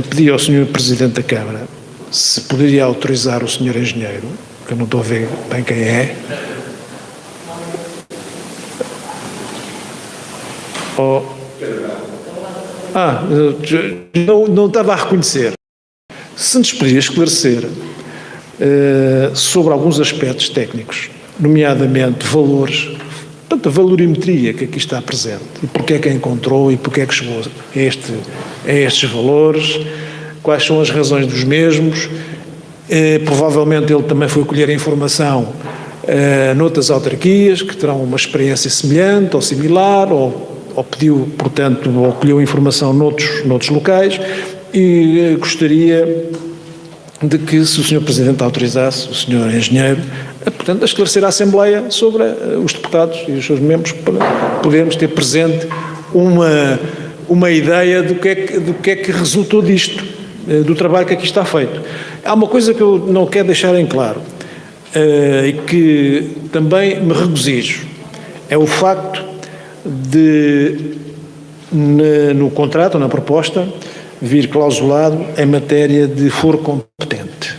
pedi ao Sr. Presidente da Câmara se poderia autorizar o Sr. Engenheiro, que eu não estou a ver bem quem é, não estava a reconhecer. Se nos poderia esclarecer sobre alguns aspectos técnicos, nomeadamente valores, portanto, a valorimetria que aqui está presente, e porque é que a encontrou e porque é que chegou a estes valores, quais são as razões dos mesmos. Provavelmente ele também foi colher a informação noutras autarquias que terão uma experiência semelhante ou similar, ou pediu, portanto, ou colheu informação noutros locais, e gostaria de que, se o Sr. Presidente autorizasse, o Sr. Engenheiro, portanto, a esclarecer a Assembleia sobre os deputados e os seus membros, para podermos ter presente uma ideia do que é que resultou disto, do trabalho que aqui está feito. Há uma coisa que eu não quero deixar em claro, e que também me regozijo, é o facto de, no contrato, na proposta, vir clausulado em matéria de foro competente.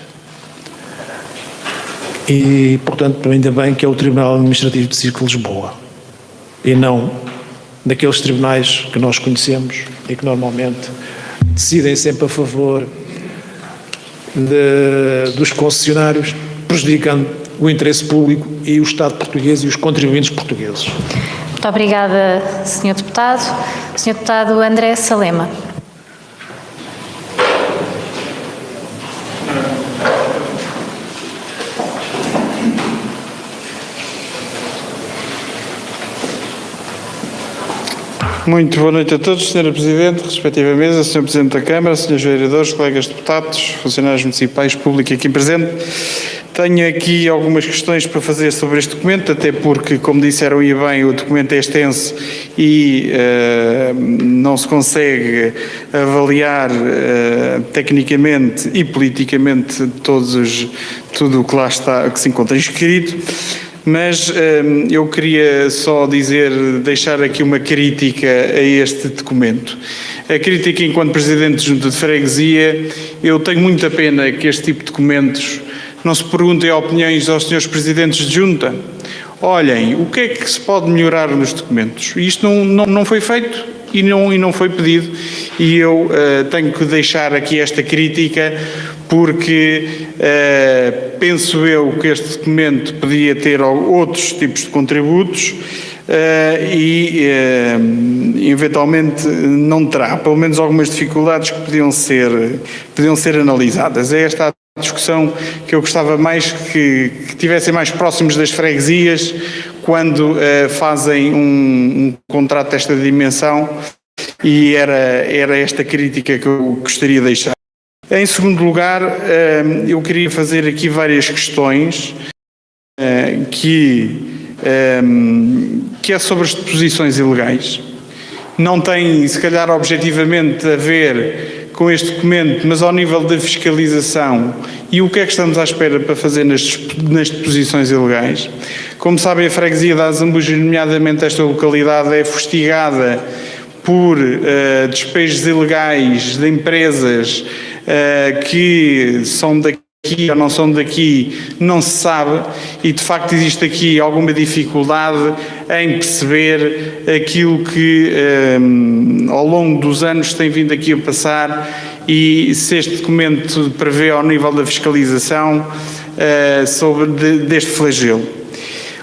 E, portanto, ainda bem que é o Tribunal Administrativo de Circo de Lisboa e não daqueles tribunais que nós conhecemos e que normalmente decidem sempre a favor dos concessionários, prejudicando o interesse público e o Estado português e os contribuintes portugueses. Muito obrigada, Sr. Deputado. Sr. Deputado André Salema. Muito boa noite a todos, Sra. Presidente, respectiva mesa, Sr. Presidente da Câmara, Srs. Vereadores, colegas deputados, funcionários municipais, público aqui presente. Tenho aqui algumas questões para fazer sobre este documento, até porque, como disseram e bem, o documento é extenso e não se consegue avaliar tecnicamente e politicamente tudo o que lá está, que se encontra escrito. Mas eu queria só deixar aqui uma crítica a este documento. A crítica enquanto Presidente de Junta de Freguesia, eu tenho muita pena que este tipo de documentos não se perguntem opiniões aos senhores Presidentes de Junta. Olhem, o que é que se pode melhorar nos documentos? Isto não foi feito e não foi pedido, e eu tenho que deixar aqui esta crítica porque penso eu que este documento podia ter outros tipos de contributos e eventualmente não terá, pelo menos algumas dificuldades que podiam ser analisadas. É esta a discussão que eu gostava mais que tivessem mais próximos das freguesias quando fazem um contrato desta dimensão, e era esta crítica que eu gostaria de deixar. Em segundo lugar, eu queria fazer aqui várias questões que é sobre as deposições ilegais. Não tem, se calhar, objetivamente a ver com este documento, mas ao nível da fiscalização e o que é que estamos à espera para fazer nas deposições ilegais. Como sabem, a freguesia da Azambuja, nomeadamente esta localidade, é fustigada por despejos ilegais de empresas que são daqui ou não são daqui, não se sabe, e de facto existe aqui alguma dificuldade em perceber aquilo que ao longo dos anos tem vindo aqui a passar, e se este documento prevê ao nível da fiscalização deste flagelo.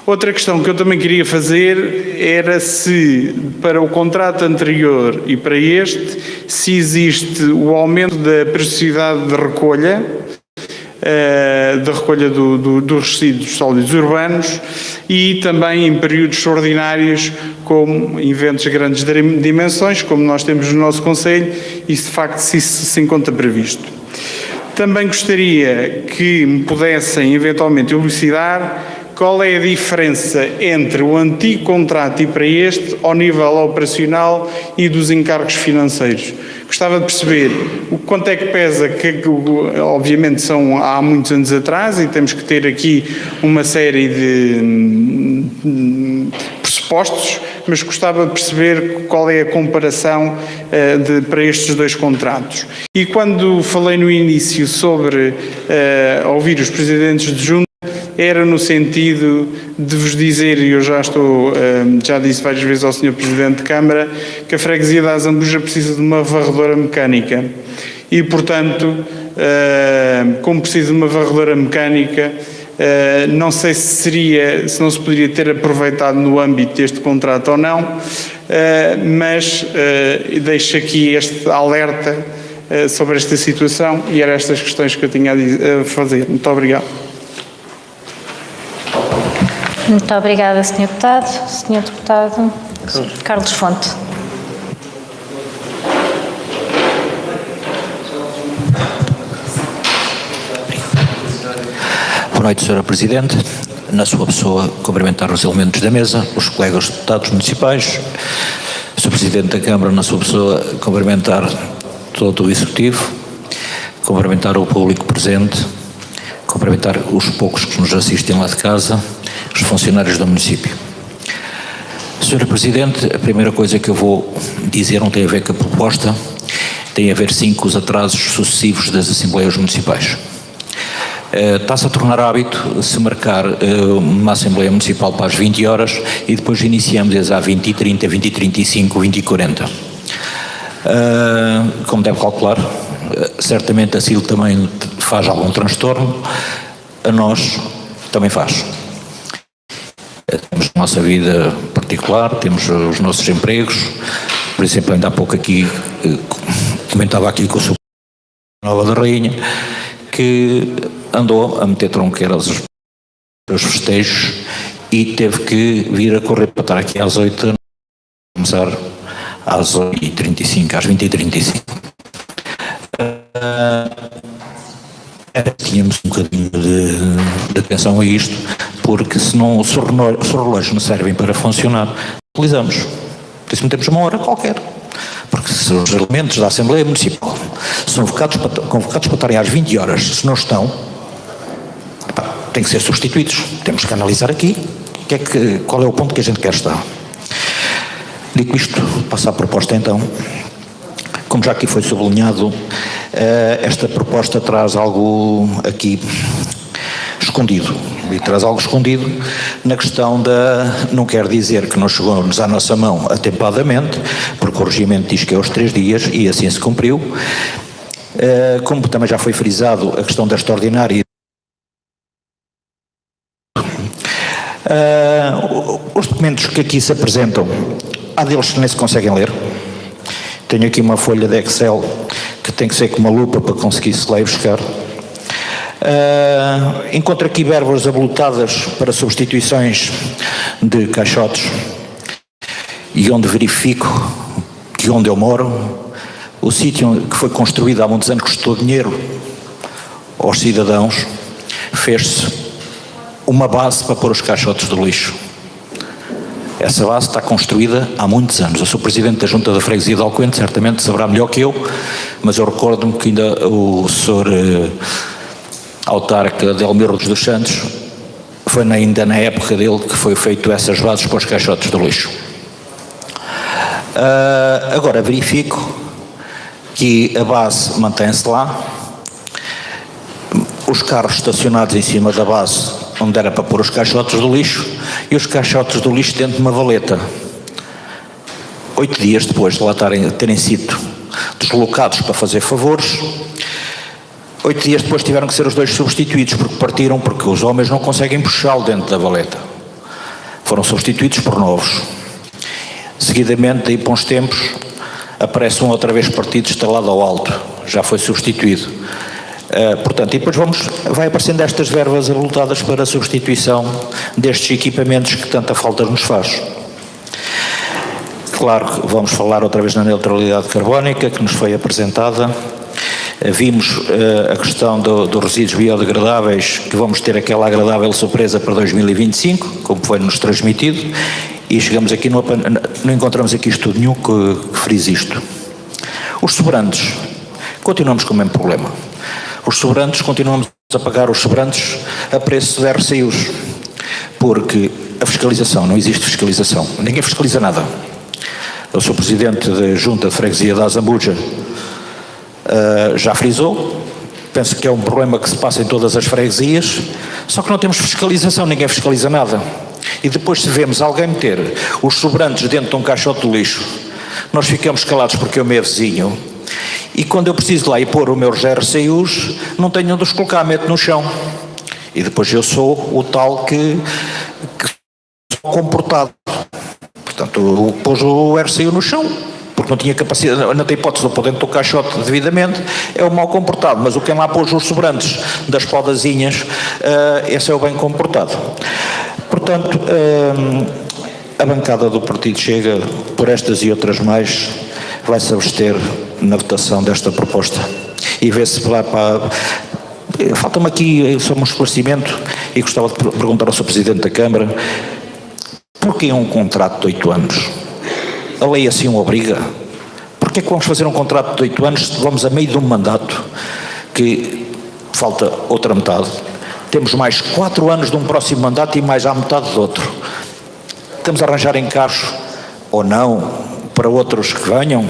Outra questão que eu também queria fazer era se, para o contrato anterior e para este, se existe o aumento da periodicidade de recolha, dos resíduos sólidos urbanos, e também em períodos extraordinários, como eventos de grandes dimensões, como nós temos no nosso Conselho, e de facto se isso se encontra previsto. Também gostaria que me pudessem eventualmente elucidar qual é a diferença entre o antigo contrato e para este, ao nível operacional e dos encargos financeiros. Gostava de perceber quanto é que pesa, que obviamente são há muitos anos atrás, e temos que ter aqui uma série de pressupostos, mas gostava de perceber qual é a comparação para estes dois contratos. E quando falei no início sobre ouvir os Presidentes de Junta, era no sentido de vos dizer, e eu já disse várias vezes ao Sr. Presidente de Câmara, que a freguesia da Azambuja precisa de uma varredora mecânica. E, portanto, como precisa de uma varredora mecânica, não sei se não se poderia ter aproveitado no âmbito deste contrato ou não, mas deixo aqui este alerta sobre esta situação, e eram estas questões que eu tinha a fazer. Muito obrigado. Muito obrigada, Sr. Deputado. Sr. Deputado Carlos Fonte. Boa noite, Sra. Presidente. Na sua pessoa, cumprimentar os elementos da mesa, os colegas deputados municipais, Sr. Presidente da Câmara, na sua pessoa, cumprimentar todo o Executivo, cumprimentar o público presente, cumprimentar os poucos que nos assistem lá de casa, os funcionários do município. Sra. Presidente, a primeira coisa que eu vou dizer não tem a ver com a proposta, tem a ver sim com os atrasos sucessivos das Assembleias Municipais. Está-se a tornar hábito se marcar uma Assembleia Municipal para as 20 horas e depois iniciamos às 20h30, 20h35, 20h40. Como deve calcular, certamente a CIL também faz algum transtorno, a nós também faz. Temos a nossa vida particular, temos os nossos empregos. Por exemplo, ainda há pouco aqui, comentava aqui com o Sr. Nova da Rainha, que andou a meter tronqueiras aos festejos e teve que vir a correr para estar aqui às 8h, começar às 8h35, às 20h35. tínhamos um bocadinho de atenção a isto, porque se os relógios não servem para funcionar, utilizamos. Por isso metemos uma hora qualquer. Porque se os elementos da Assembleia Municipal são convocados para estarem às 20 horas, se não estão, têm que ser substituídos. Temos que analisar aqui qual é o ponto que a gente quer estar. Dito isto, passo à proposta então. Como já aqui foi sublinhado, esta proposta traz algo aqui escondido. E traz algo escondido na questão não quer dizer que não chegou-nos à nossa mão atempadamente, porque o regimento diz que é aos 3 dias e assim se cumpriu. Como também já foi frisado, a questão da extraordinária. Os documentos que aqui se apresentam, há deles que nem se conseguem ler. Tenho aqui uma folha de Excel que tem que ser com uma lupa para conseguir se lá ir buscar. Encontro aqui verbas habilitadas para substituições de caixotes e onde verifico que onde eu moro, o sítio que foi construído há muitos anos custou dinheiro aos cidadãos, fez-se uma base para pôr os caixotes do lixo. Essa base está construída há muitos anos. Eu sou presidente da Junta da Freguesia de Alcoente, certamente saberá melhor que eu, mas eu recordo-me que ainda o Sr. autarca de Elmiro dos Santos, foi ainda na época dele que foi feito essas bases para os caixotes do lixo. Agora verifico que a base mantém-se lá, os carros estacionados em cima da base, onde era para pôr os caixotes do lixo, e os caixotes do lixo dentro de uma valeta. 8 dias depois de lá terem sido deslocados para fazer favores, 8 dias depois tiveram que ser os 2 substituídos, porque partiram, porque os homens não conseguem puxá-lo dentro da valeta. Foram substituídos por novos. Seguidamente, daí para uns tempos, aparece um outra vez partido instalado ao alto. Já foi substituído. Portanto, e depois vai aparecendo estas verbas avultadas para a substituição destes equipamentos que tanta falta nos faz. Claro que vamos falar outra vez na neutralidade carbónica, que nos foi apresentada. Vimos a questão dos resíduos biodegradáveis, que vamos ter aquela agradável surpresa para 2025, como foi-nos transmitido, e chegamos aqui, não encontramos aqui estudo nenhum que frise isto. Os sobrantes, continuamos com o mesmo problema. Os sobrantes, continuamos a pagar os sobrantes a preço de RCUs, porque a fiscalização, não existe fiscalização, ninguém fiscaliza nada. Eu sou presidente da Junta de Freguesia da Azambuja, já frisou, penso que é um problema que se passa em todas as freguesias, só que não temos fiscalização, ninguém fiscaliza nada. E depois, se vemos alguém meter os sobrantes dentro de um caixote de lixo, nós ficamos calados porque é o meu vizinho, e quando eu preciso lá ir pôr os meus RCUs, não tenho onde os colocar, meto no chão. E depois eu sou o tal que sou comportado. Portanto, pôs o RCU no chão, porque não tinha capacidade, não tem hipótese de pôr dentro do caixote devidamente, é o mal comportado. Mas o quem lá pôs os sobrantes das podazinhas, esse é o bem comportado. Portanto, a bancada do Partido Chega, por estas e outras mais, vai se abster na votação desta proposta. E vê-se para... Falta-me aqui só um esclarecimento e gostava de perguntar ao Sr. Presidente da Câmara: porquê um contrato de 8 anos? A lei assim o obriga? Porquê é que vamos fazer um contrato de 8 anos se vamos a meio de um mandato que falta outra metade? Temos mais 4 anos de um próximo mandato e mais à metade do outro. Estamos a arranjar encargos ou não para outros que venham?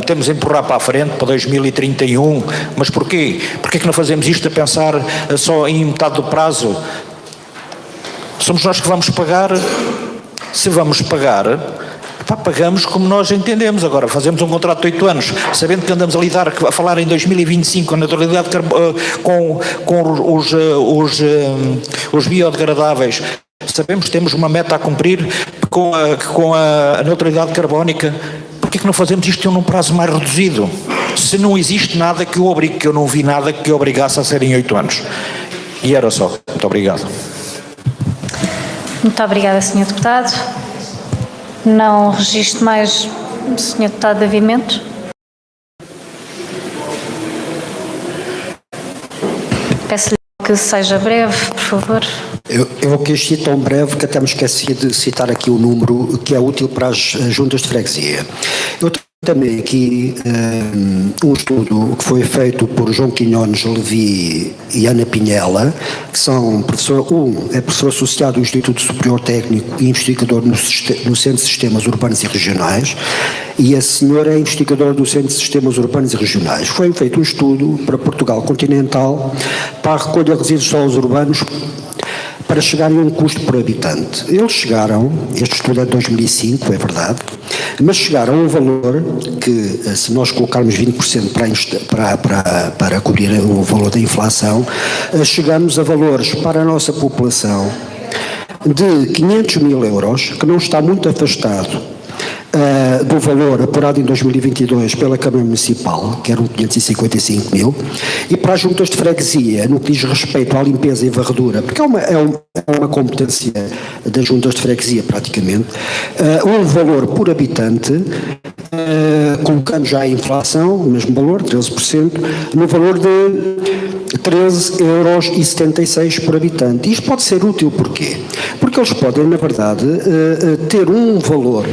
Temos a empurrar para a frente para 2031, mas porquê? Porquê é que não fazemos isto a pensar só em metade do prazo? Somos nós que vamos pagar. Se vamos pagar, pagamos como nós entendemos. Agora, fazemos um contrato de 8 anos, sabendo que andamos a falar em 2025 a neutralidade com os biodegradáveis. Sabemos que temos uma meta a cumprir com a neutralidade carbónica. Porquê é que não fazemos isto num prazo mais reduzido? Se não existe nada que o obrigue, que eu não vi nada que o obrigasse a ser em 8 anos. E era só. Muito obrigado. Muito obrigada, Sr. Deputado. Não registro mais o Sr. Deputado David Mendes. que seja breve, por favor. Eu aqui ser tão breve que até me esqueci de citar aqui o número que é útil para as juntas de freguesia. Eu também aqui um estudo que foi feito por João Quinhones Levi e Ana Pinhela, que são é professor associado do Instituto Superior Técnico e investigador no Centro de Sistemas Urbanos e Regionais, e a senhora é investigadora do Centro de Sistemas Urbanos e Regionais. Foi feito um estudo para Portugal continental para a recolha de resíduos sólidos urbanos para chegarem a um custo por habitante. Eles chegaram, este estudo é de 2005, é verdade, mas chegaram a um valor que, se nós colocarmos 20% para cobrir o valor da inflação, chegamos a valores para a nossa população de 500 mil euros, que não está muito afastado do valor apurado em 2022 pela Câmara Municipal, que eram 555 mil, e para as juntas de freguesia, no que diz respeito à limpeza e varredura, porque é uma competência das juntas de freguesia praticamente, um valor por habitante, colocando já a inflação, o mesmo valor, 13%, no valor de 13,76 euros por habitante. Isto pode ser útil porquê? Porque eles podem, na verdade, ter um valor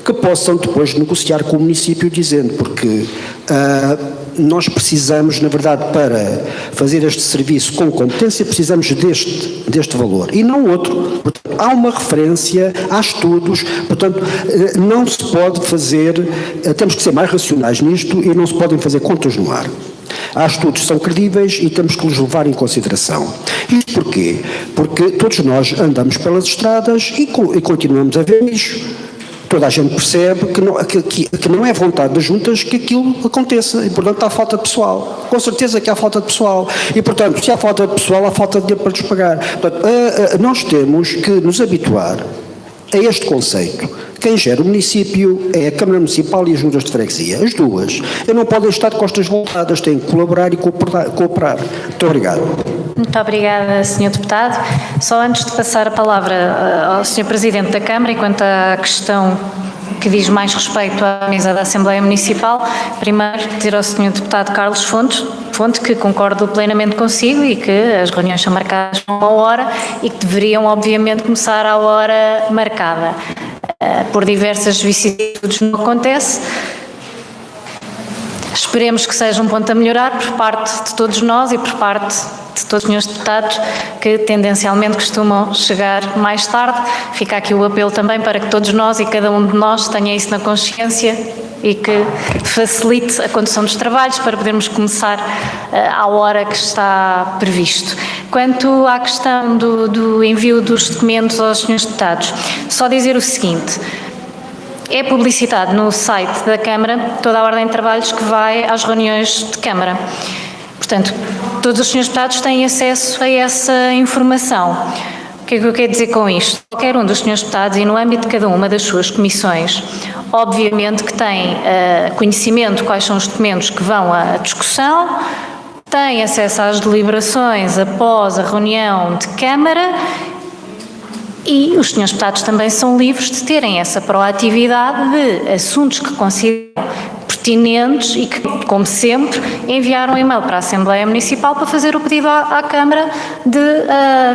que possam depois negociar com o município, dizendo, porque nós precisamos, na verdade, para fazer este serviço com competência, precisamos deste valor e não outro. Portanto, há uma referência, há estudos, portanto, não se pode fazer, temos que ser mais racionais nisto e não se podem fazer contas no ar. Há estudos que são credíveis e temos que os levar em consideração. Isto porquê? Porque todos nós andamos pelas estradas e continuamos a ver isso. Toda a gente percebe que não é vontade das juntas que aquilo aconteça e, portanto, há falta de pessoal. Com certeza que há falta de pessoal. E, portanto, se há falta de pessoal, há falta de dinheiro para lhes pagar. Portanto, nós temos que nos habituar a este conceito. Quem gera o município é a Câmara Municipal e as juntas de freguesia. As duas. E não podem estar de costas voltadas, têm que colaborar e cooperar. Muito obrigado. Muito obrigada, Sr. Deputado. Só antes de passar a palavra ao Sr. Presidente da Câmara, enquanto à questão que diz mais respeito à mesa da Assembleia Municipal, primeiro dizer ao Sr. Deputado Carlos Fonte que concordo plenamente consigo e que as reuniões são marcadas a uma hora e que deveriam, obviamente, começar à hora marcada. Por diversas vicissitudes não acontece. Esperemos que seja um ponto a melhorar por parte de todos nós e por parte de todos os senhores deputados que tendencialmente costumam chegar mais tarde. Fica aqui o apelo também para que todos nós e cada um de nós tenha isso na consciência e que facilite a condução dos trabalhos para podermos começar à hora que está previsto. Quanto à questão do envio dos documentos aos senhores deputados, só dizer o seguinte: é publicitado no site da Câmara toda a ordem de trabalhos que vai às reuniões de Câmara. Portanto, todos os senhores deputados têm acesso a essa informação. O que é que eu quero dizer com isto? Qualquer um dos senhores deputados, e no âmbito de cada uma das suas comissões, obviamente que tem conhecimento de quais são os documentos que vão à discussão, tem acesso às deliberações após a reunião de Câmara. E os senhores deputados também são livres de terem essa proatividade de assuntos que consideram pertinentes e que, como sempre, enviaram um e-mail para a Assembleia Municipal para fazer o pedido à Câmara de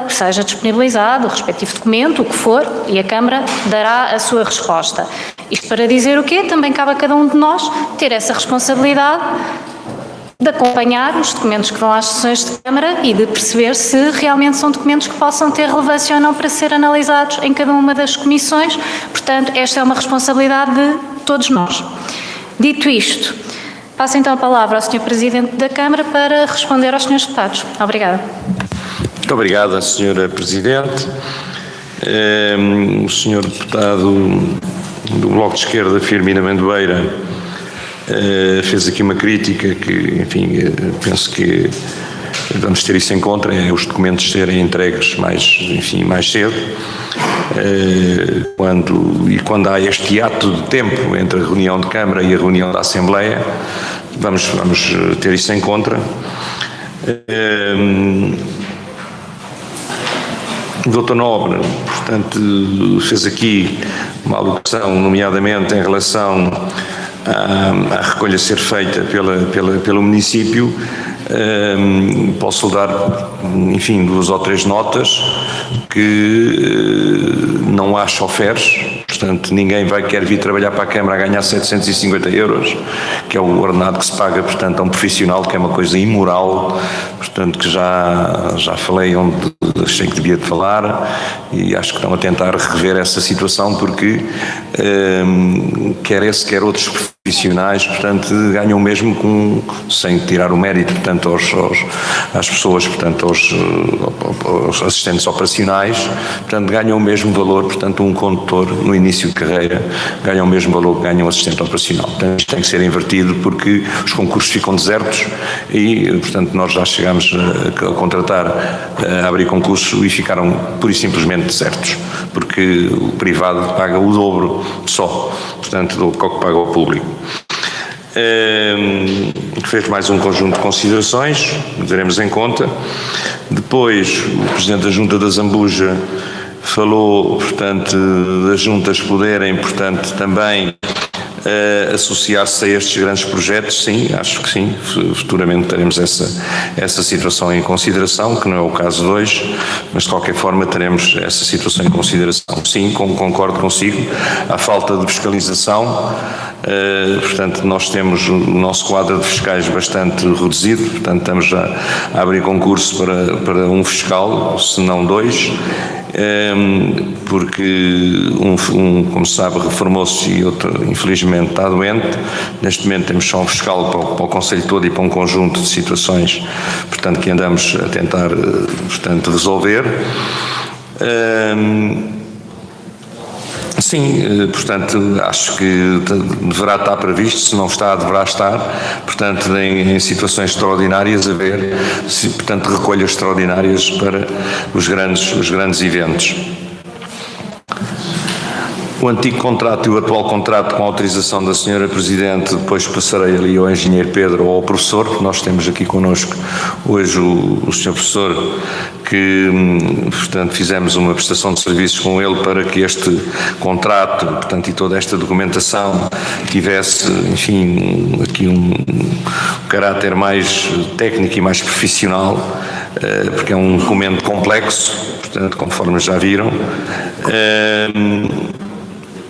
que seja disponibilizado o respectivo documento, o que for, e a Câmara dará a sua resposta. Isto para dizer o quê? Também cabe a cada um de nós ter essa responsabilidade de acompanhar os documentos que vão às sessões de Câmara e de perceber se realmente são documentos que possam ter relevância ou não para ser analisados em cada uma das comissões. Portanto, esta é uma responsabilidade de todos nós. Dito isto, passo então a palavra ao Sr. Presidente da Câmara para responder aos senhores deputados. Obrigada. Muito obrigada, Sra. Presidente. O Sr. Deputado do Bloco de Esquerda, Firmino Amendoeira, fez aqui uma crítica que, enfim, penso que vamos ter isso em conta, é os documentos serem entregues mais cedo, quando há este ato de tempo entre a reunião de Câmara e a reunião da Assembleia, vamos ter isso em conta. O Dr. Nobre, portanto, fez aqui uma alocução, nomeadamente em relação à recolha ser feita pelo município. Posso dar, enfim, 2 ou 3 notas que não há choferes, portanto ninguém quer vir trabalhar para a Câmara a ganhar 750 euros, que é o ordenado que se paga, portanto, a um profissional, que é uma coisa imoral, portanto, que já falei onde achei que devia de falar, e acho que estão a tentar rever essa situação, porque quer esse, quer outros profissionais, portanto, ganham mesmo sem tirar o mérito, portanto, às pessoas, portanto, aos assistentes operacionais, portanto, ganham o mesmo valor, portanto, um condutor no início de carreira ganha o mesmo valor que ganha um assistente operacional. Portanto, isto tem que ser invertido, porque os concursos ficam desertos e, portanto, nós já chegámos a contratar, a abrir concurso e ficaram pura e simplesmente desertos, porque o privado paga o dobro só, portanto, do que paga o público. Fez mais um conjunto de considerações, teremos em conta. Depois, o Presidente da Junta da Zambuja falou, portanto, das juntas poderem, portanto, também associar-se a estes grandes projetos. Sim, acho que sim, futuramente teremos essa situação em consideração, que não é o caso de hoje, mas de qualquer forma teremos essa situação em consideração. Sim, concordo consigo, a falta de fiscalização, portanto, nós temos o nosso quadro de fiscais bastante reduzido, portanto, estamos a abrir concurso para um fiscal, se não 2, porque como se sabe, reformou-se e outro, infelizmente, está doente. Neste momento temos só um fiscal para o Conselho todo e para um conjunto de situações, portanto, que andamos a tentar, portanto, resolver. Sim, portanto, acho que deverá estar previsto, se não está, deverá estar, portanto, em situações extraordinárias, haver, portanto, recolhas extraordinárias para os grandes eventos. O antigo contrato e o atual contrato, com a autorização da Sra. Presidente, depois passarei ali ao Engenheiro Pedro ou ao Professor, porque nós temos aqui connosco hoje o Sr. Professor, que, portanto, fizemos uma prestação de serviços com ele para que este contrato, portanto, e toda esta documentação tivesse, enfim, aqui um caráter mais técnico e mais profissional, porque é um documento complexo, portanto, conforme já viram.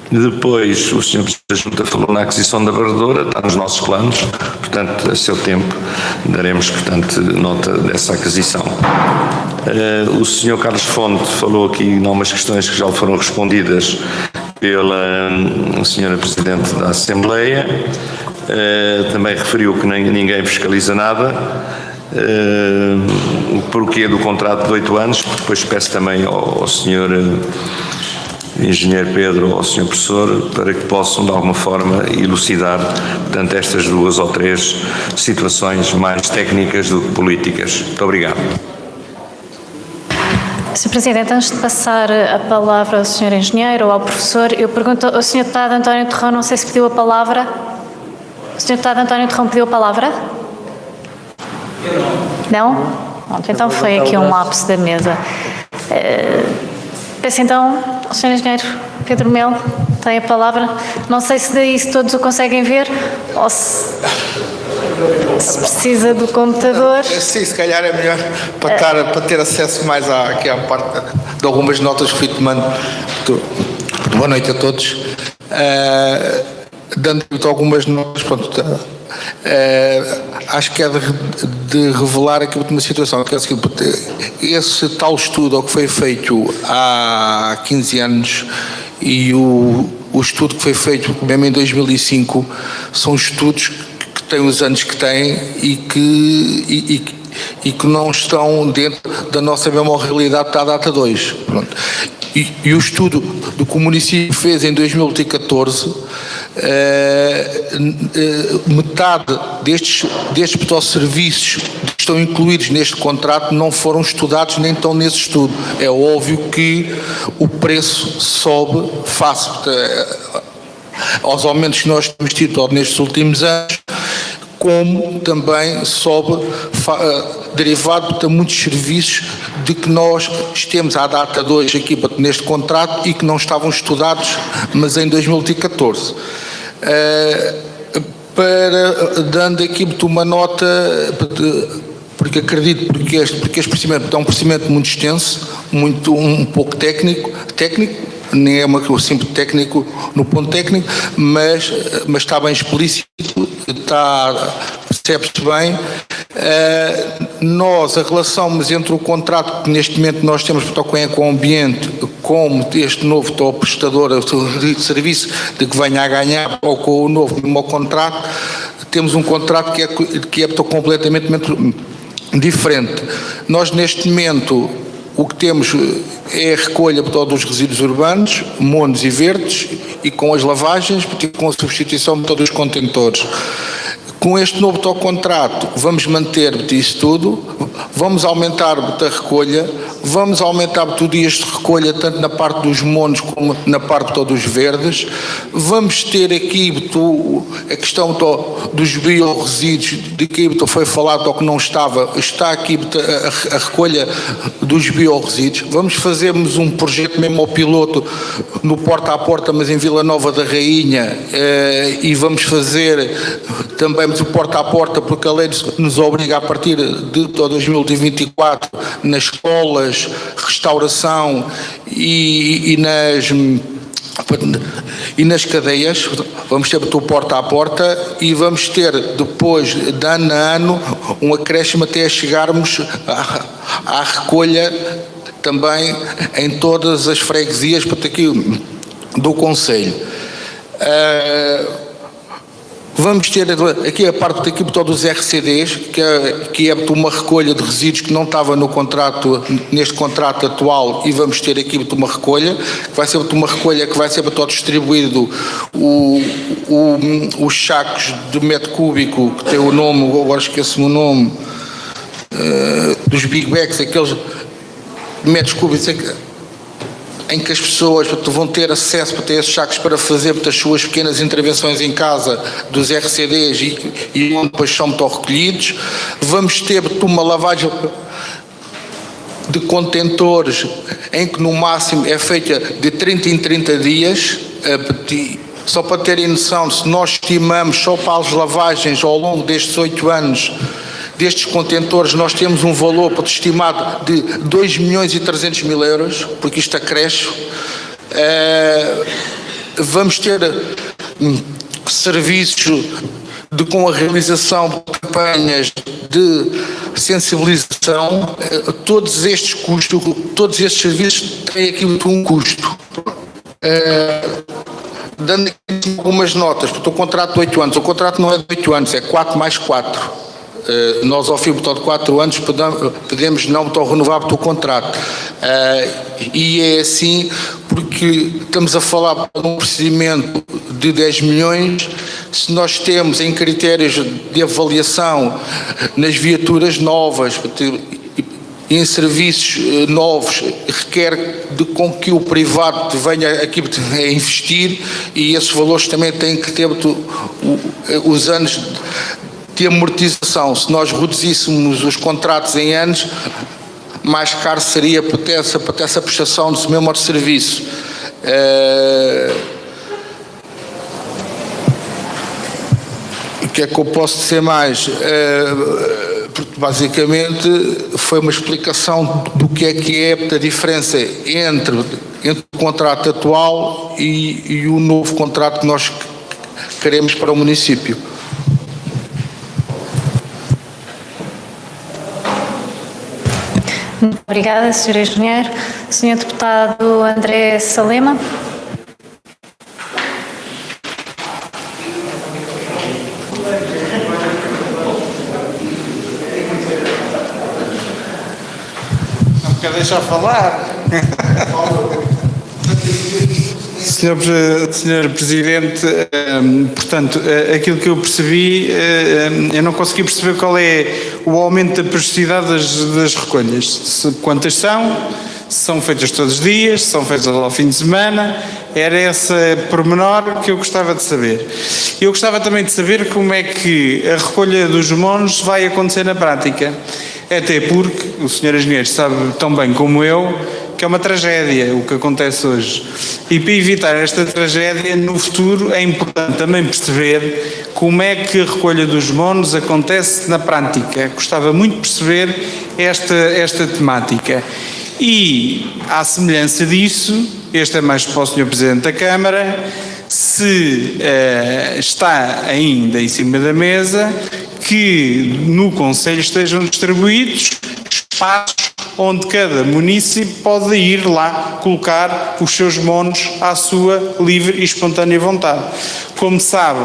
Depois, o Sr. Presidente da Junta falou na aquisição da varredora, está nos nossos planos, portanto, a seu tempo daremos, portanto, nota dessa aquisição. O Sr. Carlos Fonte falou aqui em algumas questões que já lhe foram respondidas pela Sra. Presidente da Assembleia. Também referiu que ninguém fiscaliza nada. O porquê do contrato de 8 anos, depois peço também ao Sr. Engenheiro Pedro ou ao Sr. Professor para que possam de alguma forma elucidar, portanto, estas 2 ou 3 situações mais técnicas do que políticas. Muito obrigado. Sr. Presidente, antes de passar a palavra ao Sr. Engenheiro ou ao Professor, eu pergunto ao Sr. Deputado António Torrão, não sei se pediu a palavra. O Sr. Deputado António Torrão pediu a palavra? Não? Pronto, então foi aqui um lapso da mesa. Peço então ao Sr. Engenheiro Pedro Melo, tem a palavra. Não sei se daí se todos o conseguem ver ou se precisa do computador. Sim, se calhar é melhor para ter acesso mais aqui à parte de algumas notas que fui tomando. Boa noite a todos. Dando algumas notas, pronto, acho que é de revelar aqui uma situação, que é o seguinte: esse tal estudo que foi feito há 15 anos e o estudo que foi feito mesmo em 2005 são estudos que têm os anos que têm e que não estão dentro da nossa mesma realidade da data 2. Pronto. E o estudo do que o município fez em 2014, metade destes serviços que estão incluídos neste contrato não foram estudados nem estão nesse estudo. É óbvio que o preço sobe face aos aumentos que nós temos tido nestes últimos anos, como também sobe derivado de muitos serviços de que nós temos à data de hoje aqui neste contrato e que não estavam estudados, mas em 2014. Dando aqui uma nota porque acredito porque este procedimento é um procedimento muito extenso, um pouco técnico, nem é um simples técnico no ponto técnico, mas está bem explícito, percebe-se bem. Nós, a relação, mas entre o contrato que neste momento nós temos com o ambiente, como este novo prestador de serviço de que venha a ganhar, ou com o novo contrato, temos um contrato que é completamente diferente. Nós neste momento o que temos é a recolha dos resíduos urbanos, monos e verdes, e com as lavagens, com a substituição de todos os contentores. Com este novo contrato vamos manter isso tudo, vamos aumentar a recolha, vamos aumentar os dias de recolha tanto na parte dos monos como na parte dos verdes, vamos ter aqui a questão dos biorresíduos, de que foi falado ou que não está aqui a recolha dos biorresíduos, vamos fazermos um projeto mesmo ao piloto no porta a porta, mas em Vila Nova da Rainha, e vamos fazer também o porta a porta, porque a lei nos obriga a partir de 2024 nas escolas, restauração e nas cadeias, vamos ter o porta a porta e vamos ter depois de ano a ano um acréscimo até chegarmos à recolha também em todas as freguesias aqui do concelho. Vamos ter aqui a parte aqui dos RCDs, que é uma recolha de resíduos que não estava no contrato, neste contrato atual, e vamos ter aqui uma recolha, que vai ser uma recolha que vai ser todo distribuído os sacos de metro cúbico, que tem o nome, agora esqueço-me o nome, dos Big Bags, aqueles metros cúbicos em que as pessoas vão ter acesso a esses sacos para fazer as suas pequenas intervenções em casa dos RCDs e onde depois são recolhidos. Vamos ter uma lavagem de contentores em que no máximo é feita de 30 em 30 dias. Só para terem noção, se nós estimamos só para as lavagens ao longo destes 8 anos destes contentores, nós temos um valor estimado de 2.300.000 euros, porque isto acresce. Vamos ter serviços com a realização de campanhas de sensibilização. Todos estes custos, todos estes serviços têm aqui um custo. Dando aqui algumas notas, porque o contrato de 8 anos, o contrato não é de 8 anos, é 4 mais 4. Nós ao fim de 4 anos podemos não renovar o contrato, e é assim porque estamos a falar de um procedimento de 10 milhões, se nós temos em critérios de avaliação nas viaturas novas e em serviços novos, requer com que o privado venha aqui a investir, e esses valores também têm que ter os anos de amortização. Se nós reduzíssemos os contratos em anos, mais caro seria para ter essa prestação desse mesmo serviço. O que é que eu posso dizer mais? Porque basicamente foi uma explicação do que é a diferença entre o contrato atual e o novo contrato que nós queremos para o município. Muito obrigada, Sr. Engenheiro. Sr. Deputado André Salema. Não me quer deixar falar. Senhor Presidente, portanto, aquilo que eu percebi, eu não consegui perceber qual é o aumento da periodicidade das recolhas. Quantas são? Se são feitas todos os dias, se são feitas ao fim de semana. Era esse pormenor que eu gostava de saber. Eu gostava também de saber como é que a recolha dos monos vai acontecer na prática. Até porque o Sr. Engenheiro sabe tão bem como eu que é uma tragédia o que acontece hoje. E para evitar esta tragédia, no futuro é importante também perceber como é que a recolha dos monos acontece na prática. Gostava muito de perceber esta temática. E, à semelhança disso, este é mais para o Sr. Presidente da Câmara, se está ainda em cima da mesa, que no Conselho estejam distribuídos espaços onde cada município pode ir lá colocar os seus monos à sua livre e espontânea vontade. Como sabe,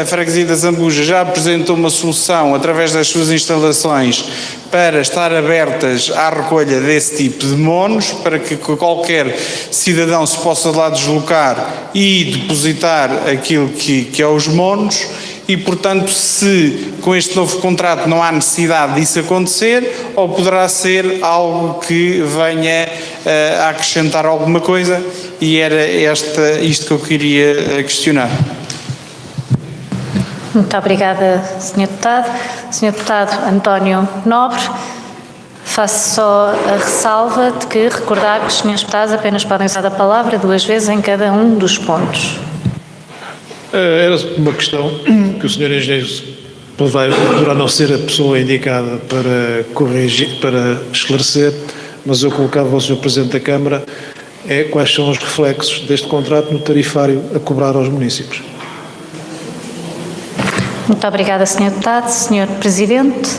a Freguesia da Zambuja já apresentou uma solução através das suas instalações para estar abertas à recolha desse tipo de monos, para que qualquer cidadão se possa lá deslocar e depositar aquilo que é os monos. E, portanto, se com este novo contrato não há necessidade disso acontecer, ou poderá ser algo que venha a acrescentar alguma coisa, e era isto que eu queria questionar. Muito obrigada, Sr. Deputado. Sr. Deputado António Nobre, faço só a ressalva de que recordar que os senhores deputados apenas podem usar a palavra 2 vezes em cada um dos pontos. Era uma questão que o Sr. Engenheiro poderá não ser a pessoa indicada para corrigir, para esclarecer, mas eu colocava ao Sr. Presidente da Câmara quais são os reflexos deste contrato no tarifário a cobrar aos municípios. Muito obrigada, Sr. Deputado. Sr. Presidente.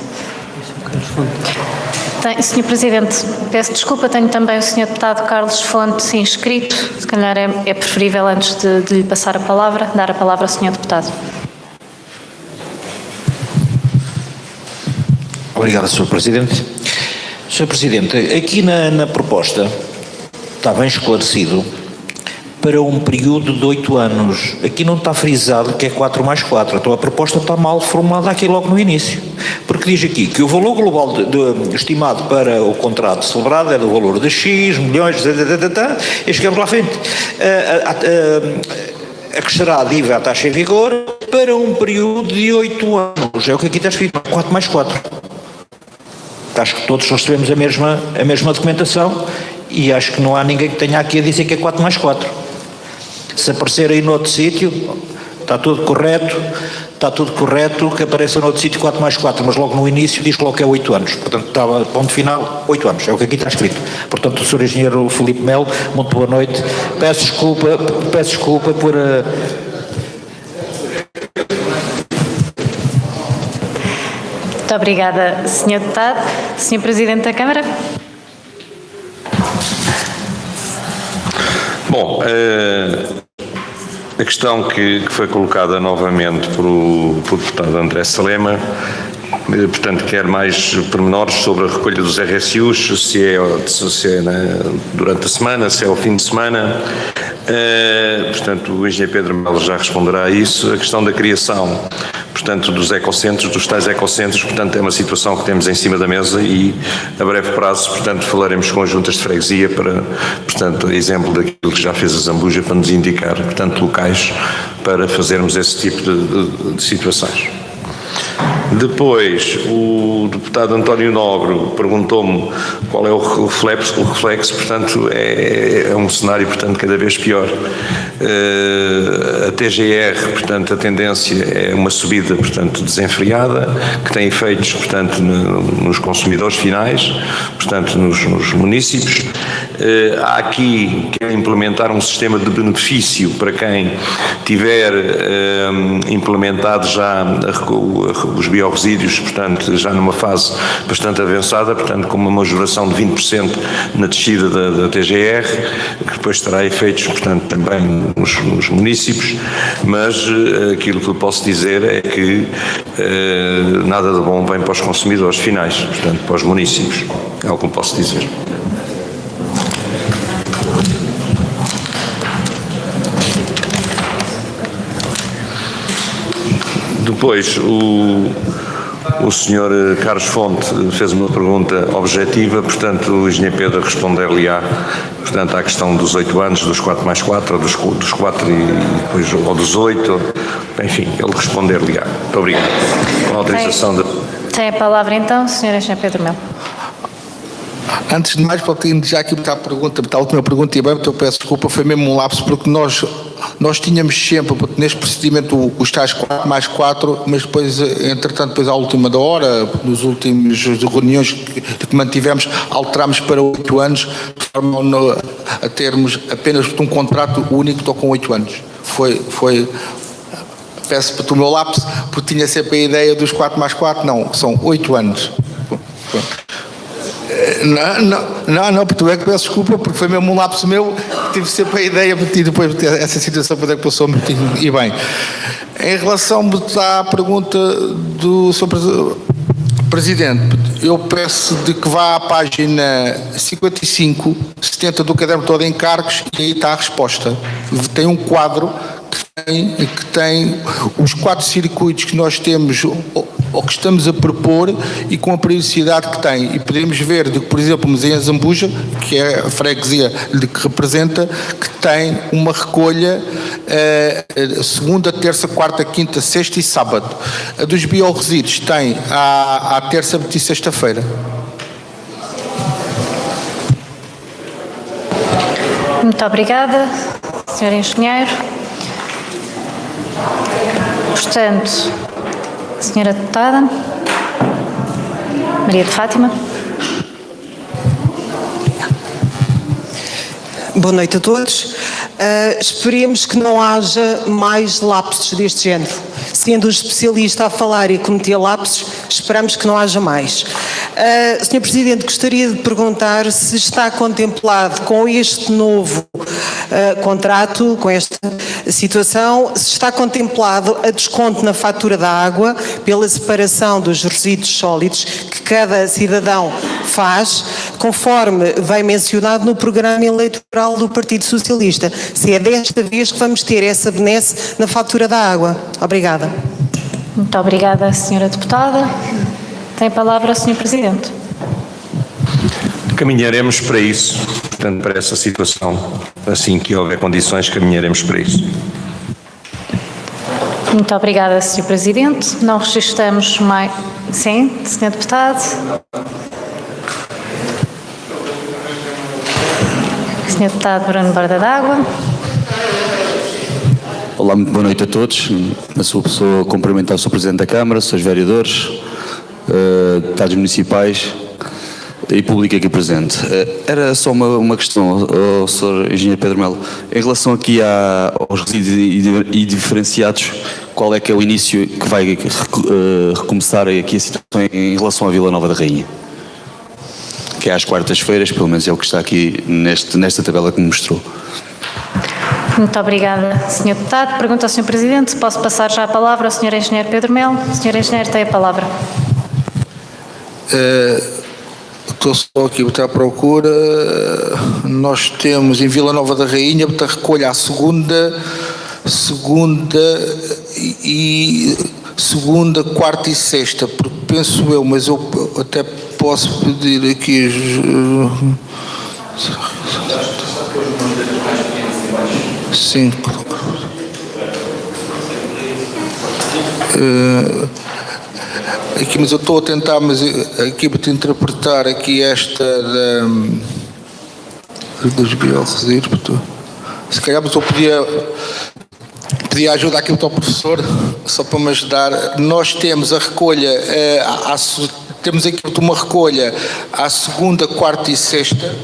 Sr. Presidente, peço desculpa, tenho também o Sr. Deputado Carlos Fonte inscrito. Se calhar é preferível, antes de lhe passar a palavra, dar a palavra ao Sr. Deputado. Obrigado, Sr. Presidente. Sr. Presidente, aqui na proposta está bem esclarecido para um período de 8 anos. Aqui não está frisado que é 4 mais 4, então a proposta está mal formulada aqui logo no início. Porque diz aqui que o valor global estimado para o contrato celebrado é do valor de X, milhões, e chegamos lá à frente. Acrescerá a DIVA à taxa em vigor para um período de 8 anos. É o que aqui está escrito, 4 mais 4. Acho que todos recebemos a mesma documentação e acho que não há ninguém que tenha aqui a dizer que é 4 mais 4. Se aparecer aí noutro sítio, está tudo correto, que apareça noutro sítio 4 mais 4, mas logo no início diz logo que é 8 anos. Portanto, estava, ponto final, 8 anos, é o que aqui está escrito. Portanto, o Sr. Engenheiro Filipe Melo, muito boa noite. Peço desculpa por... Muito obrigada, Sr. Deputado. Sr. Presidente da Câmara. Bom, a questão que foi colocada novamente pelo deputado André Salema, portanto, quer mais pormenores sobre a recolha dos RSUs, se é durante a semana, se é ao fim de semana. Portanto, o engenheiro Pedro Melo já responderá a isso. A questão da criação, portanto, dos ecocentros, dos tais ecocentros, portanto, é uma situação que temos em cima da mesa e, a breve prazo, portanto, falaremos com as juntas de freguesia para, portanto, exemplo daquilo que já fez a Zambuja, para nos indicar, portanto, locais para fazermos esse tipo de situações. Depois, o deputado António Nobre perguntou-me qual é o reflexo, portanto, é um cenário, portanto, cada vez pior. A TGR, portanto, a tendência é uma subida, portanto, desenfreada, que tem efeitos, portanto, nos consumidores finais, portanto, nos municípios. Há aqui que implementar um sistema de benefício para quem tiver implementado já os biorresíduos, portanto, já numa fase bastante avançada, portanto, com uma majoração de 20% na descida da TGR, que depois terá efeitos, portanto, também nos municípios, mas aquilo que eu posso dizer é que nada de bom vem para os consumidores finais, portanto, para os municípios, é o que eu posso dizer. Depois, o Sr. Carlos Fonte fez uma pergunta objetiva, portanto, o engenheiro Pedro responder-lhe-á, portanto, à questão dos 8 anos, dos 4 mais 4, ou dos 4 e depois, ou dos 8, enfim, ele responder-lhe-á. Muito obrigado. Com a autorização Tem a palavra, então, o Sr. Engenheiro Pedro Melo. Antes de mais, já aqui está a última pergunta, e bem, eu peço desculpa, foi mesmo um lapso, porque nós tínhamos sempre, neste procedimento, os tais 4+4, mas depois, entretanto, depois à última da hora, nos últimos reuniões que mantivemos, alterámos para 8 anos, de forma a termos apenas um contrato único, estou com 8 anos. Peço para o meu lapso, porque tinha sempre a ideia dos 4+4, não, são 8 anos. Não, porque tu é que peço desculpa, porque foi mesmo um lapso meu, tive sempre a ideia, e depois essa situação para que passou, e bem. Em relação à pergunta do Sr. Presidente, eu peço de que vá à página 55, 70 do caderno todo em encargos, e aí está a resposta. Tem um quadro que tem os 4 circuitos que nós temos ou que estamos a propor e com a periodicidade que tem. E podemos ver, por exemplo, em Azambuja, que é a freguesia que representa, que tem uma recolha segunda, terça, quarta, quinta, sexta e sábado. A dos biorresíduos tem à terça e sexta-feira. Muito obrigada, Sr. Engenheiro. Portanto, Senhora Deputada Maria de Fátima. Boa noite a todos. Esperemos que não haja mais lapsos deste género. Sendo um especialista a falar e cometer lapsos, esperamos que não haja mais. Sr. Presidente, gostaria de perguntar se está contemplado com este novo contrato, com esta situação, se está contemplado a desconto na fatura da água pela separação dos resíduos sólidos que cada cidadão faz, conforme vem mencionado no programa eleitoral do Partido Socialista. Se é desta vez que vamos ter essa benesse na fatura da água. Obrigada. Muito obrigada, Senhora Deputada. Tem a palavra o Sr. Presidente. Caminharemos para isso, portanto, para essa situação. Assim que houver condições, caminharemos para isso. Muito obrigada, Sr. Presidente. Não registramos mais... Sim, Sr. Deputado. Sr. Deputado Bruno Borda d'Água. Olá, muito boa noite a todos. A sua pessoa cumprimentar o Sr. Presidente da Câmara, os seus vereadores, deputados municipais e público aqui presente. Era só uma questão ao Sr. Engenheiro Pedro Melo. Em relação aqui aos resíduos e diferenciados, qual é que é o início que vai recomeçar aqui a situação em relação à Vila Nova da Rainha? Que é às quartas-feiras, pelo menos é o que está aqui nesta tabela que me mostrou. Muito obrigada, Sr. Deputado. Pergunta ao Sr. Presidente se posso passar já a palavra ao Sr. Engenheiro Pedro Melo. Sr. Engenheiro, tem a palavra. Estou só aqui à procura. Nós temos em Vila Nova da Rainha, recolha a segunda, quarta e sexta, porque penso eu, mas eu até posso pedir aqui. Sim. Aqui, mas eu estou a tentar, mas aqui para te interpretar aqui esta dos biorresíduos. Se calhar, mas eu pedia ajuda aqui ao professor, só para me ajudar. Nós temos a recolha, temos aqui uma recolha à segunda, quarta e sexta.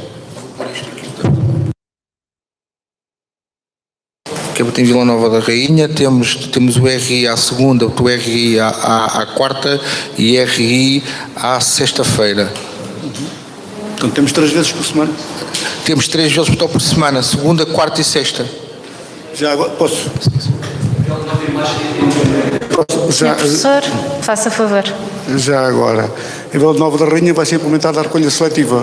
Que é em Vila Nova da Rainha, temos o RI à segunda, o RI à quarta e RI à sexta-feira. Então temos 3 vezes por semana? Temos 3 vezes por semana, segunda, quarta e sexta. Já agora, posso? Senhor Professor, faça favor. Já agora, em Vila Nova da Rainha vai ser implementada a recolha seletiva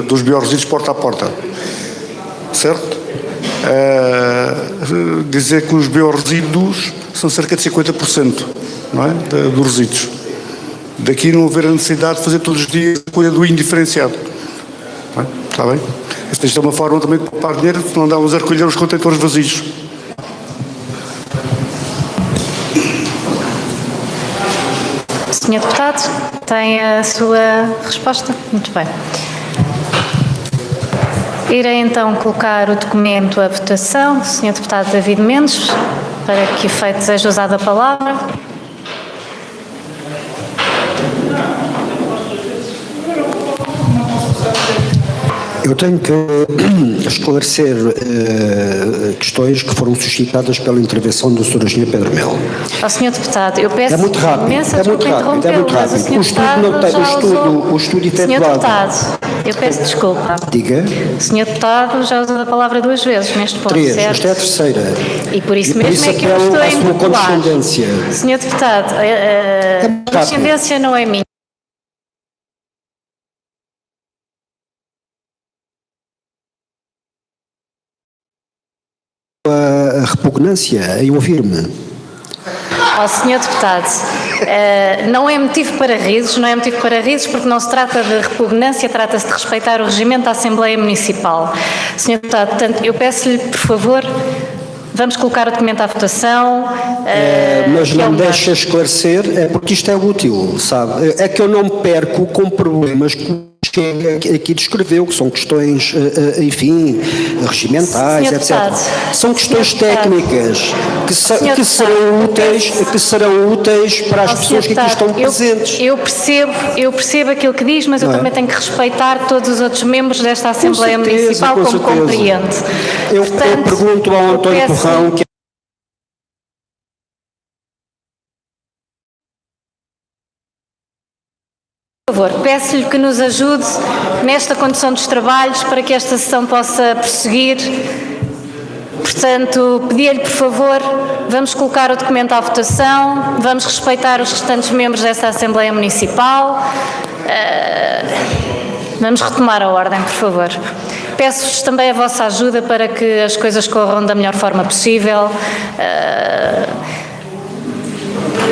dos biorresíduos porta a porta, certo? Dizer que os biorresíduos são cerca de 50%, não é? Dos resíduos. Daqui não haver a necessidade de fazer todos os dias a recolha do indiferenciado. Não é? Está bem? Esta é uma forma também de poupar dinheiro, se não andávamos a recolher os contentores vazios. Senhor Deputado, tem a sua resposta? Muito bem. Irei então colocar o documento à votação. Sr. Deputado David Mendes, para que efeito deseja usar a palavra. Eu tenho que esclarecer questões que foram suscitadas pela intervenção do Sr. Engenheiro Pedro Melo. Ao Sr. Deputado, eu peço É muito rápido, imensa é muito desculpa rápido, é muito interrompê-lo, mas o rápido. Sr. Deputado O estudo Sr. efetuado. Deputado, eu peço desculpa. Diga. O Sr. Deputado já usou a palavra 2 vezes neste ponto, 3, certo? esta é a terceira. E por isso E por mesmo isso é que eu apelo estou à a sua interpelar. condescendência. Sr. Deputado, a condescendência não é minha. A repugnância em ouvir-me. Ó, Sr. Deputado, não é motivo para risos, não é motivo para risos porque não se trata de repugnância, trata-se de respeitar o regimento da Assembleia Municipal. Sr. Deputado, portanto, eu peço-lhe, por favor, vamos colocar o documento à votação. Mas não me deixa esclarecer, é porque isto é útil, sabe? É que eu não me perco com problemas que aqui descreveu, que são questões, enfim, regimentais, Senhor etc. Deputado. São questões Senhor técnicas que Senhor serão úteis para as pessoas que aqui estão presentes. Eu percebo aquilo que diz, mas eu também tenho que respeitar todos os outros membros desta Assembleia Municipal, como compreende. Eu pergunto ao António Torrão, que Por favor, peço-lhe que nos ajude nesta condução dos trabalhos para que esta sessão possa prosseguir. Portanto, pedia-lhe, por favor, vamos colocar o documento à votação, vamos respeitar os restantes membros desta Assembleia Municipal. Vamos retomar a ordem, por favor. Peço-vos também a vossa ajuda para que as coisas corram da melhor forma possível.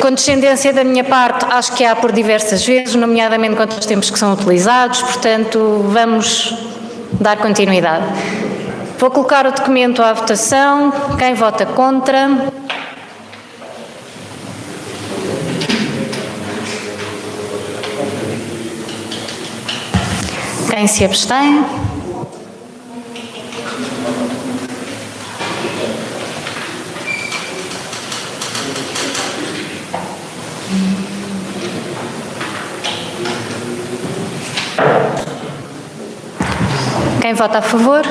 Condescendência da minha parte, acho que há por diversas vezes, nomeadamente quanto aos tempos que são utilizados, portanto, vamos dar continuidade. Vou colocar o documento à votação. Quem vota contra? Quem se abstém? Quem vota a favor?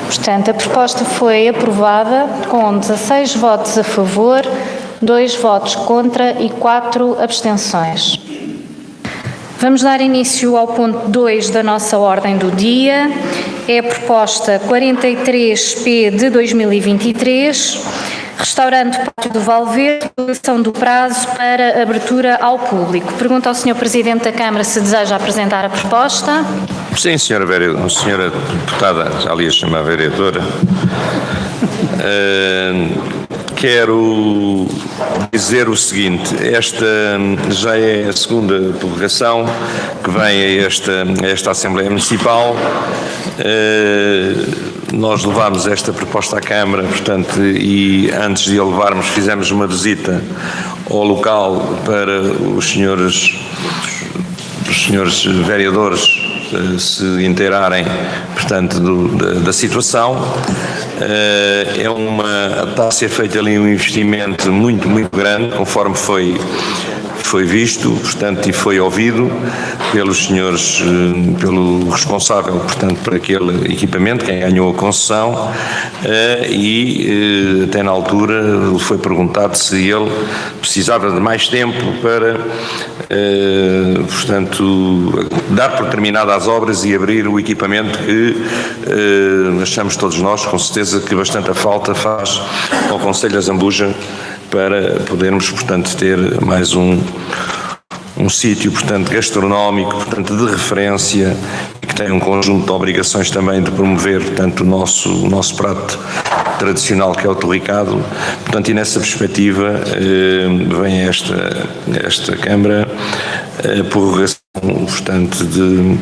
Portanto, a proposta foi aprovada com 16 votos a favor, 2 votos contra e 4 abstenções. Vamos dar início ao ponto 2 da nossa ordem do dia. É a proposta 43P de 2023, restaurante Pátio do Valverde, duração do prazo para abertura ao público. Pergunto ao Sr. Presidente da Câmara se deseja apresentar a proposta. Sim, senhora deputada, já lhe ia chamar vereadora. Quero dizer o seguinte: esta já é a segunda publicação que vem a esta Assembleia Municipal. Nós levámos esta proposta à Câmara, portanto, e antes de a levarmos fizemos uma visita ao local para os senhores vereadores se inteirarem, portanto, da situação. Está a ser feito ali um investimento muito, muito grande, conforme foi visto, portanto, e foi ouvido pelos senhores, pelo responsável, portanto, por aquele equipamento, quem ganhou a concessão, e até na altura foi perguntado se ele precisava de mais tempo para, portanto, dar por terminadas as obras e abrir o equipamento que achamos todos nós, com certeza, que bastante a falta faz ao Concelho da Zambuja para podermos, portanto, ter mais um sítio, portanto, gastronómico, portanto, de referência, que tem um conjunto de obrigações também de promover, portanto, o nosso prato tradicional que é o torricado. Portanto, e nessa perspectiva vem esta Câmara a prorrogação, portanto, de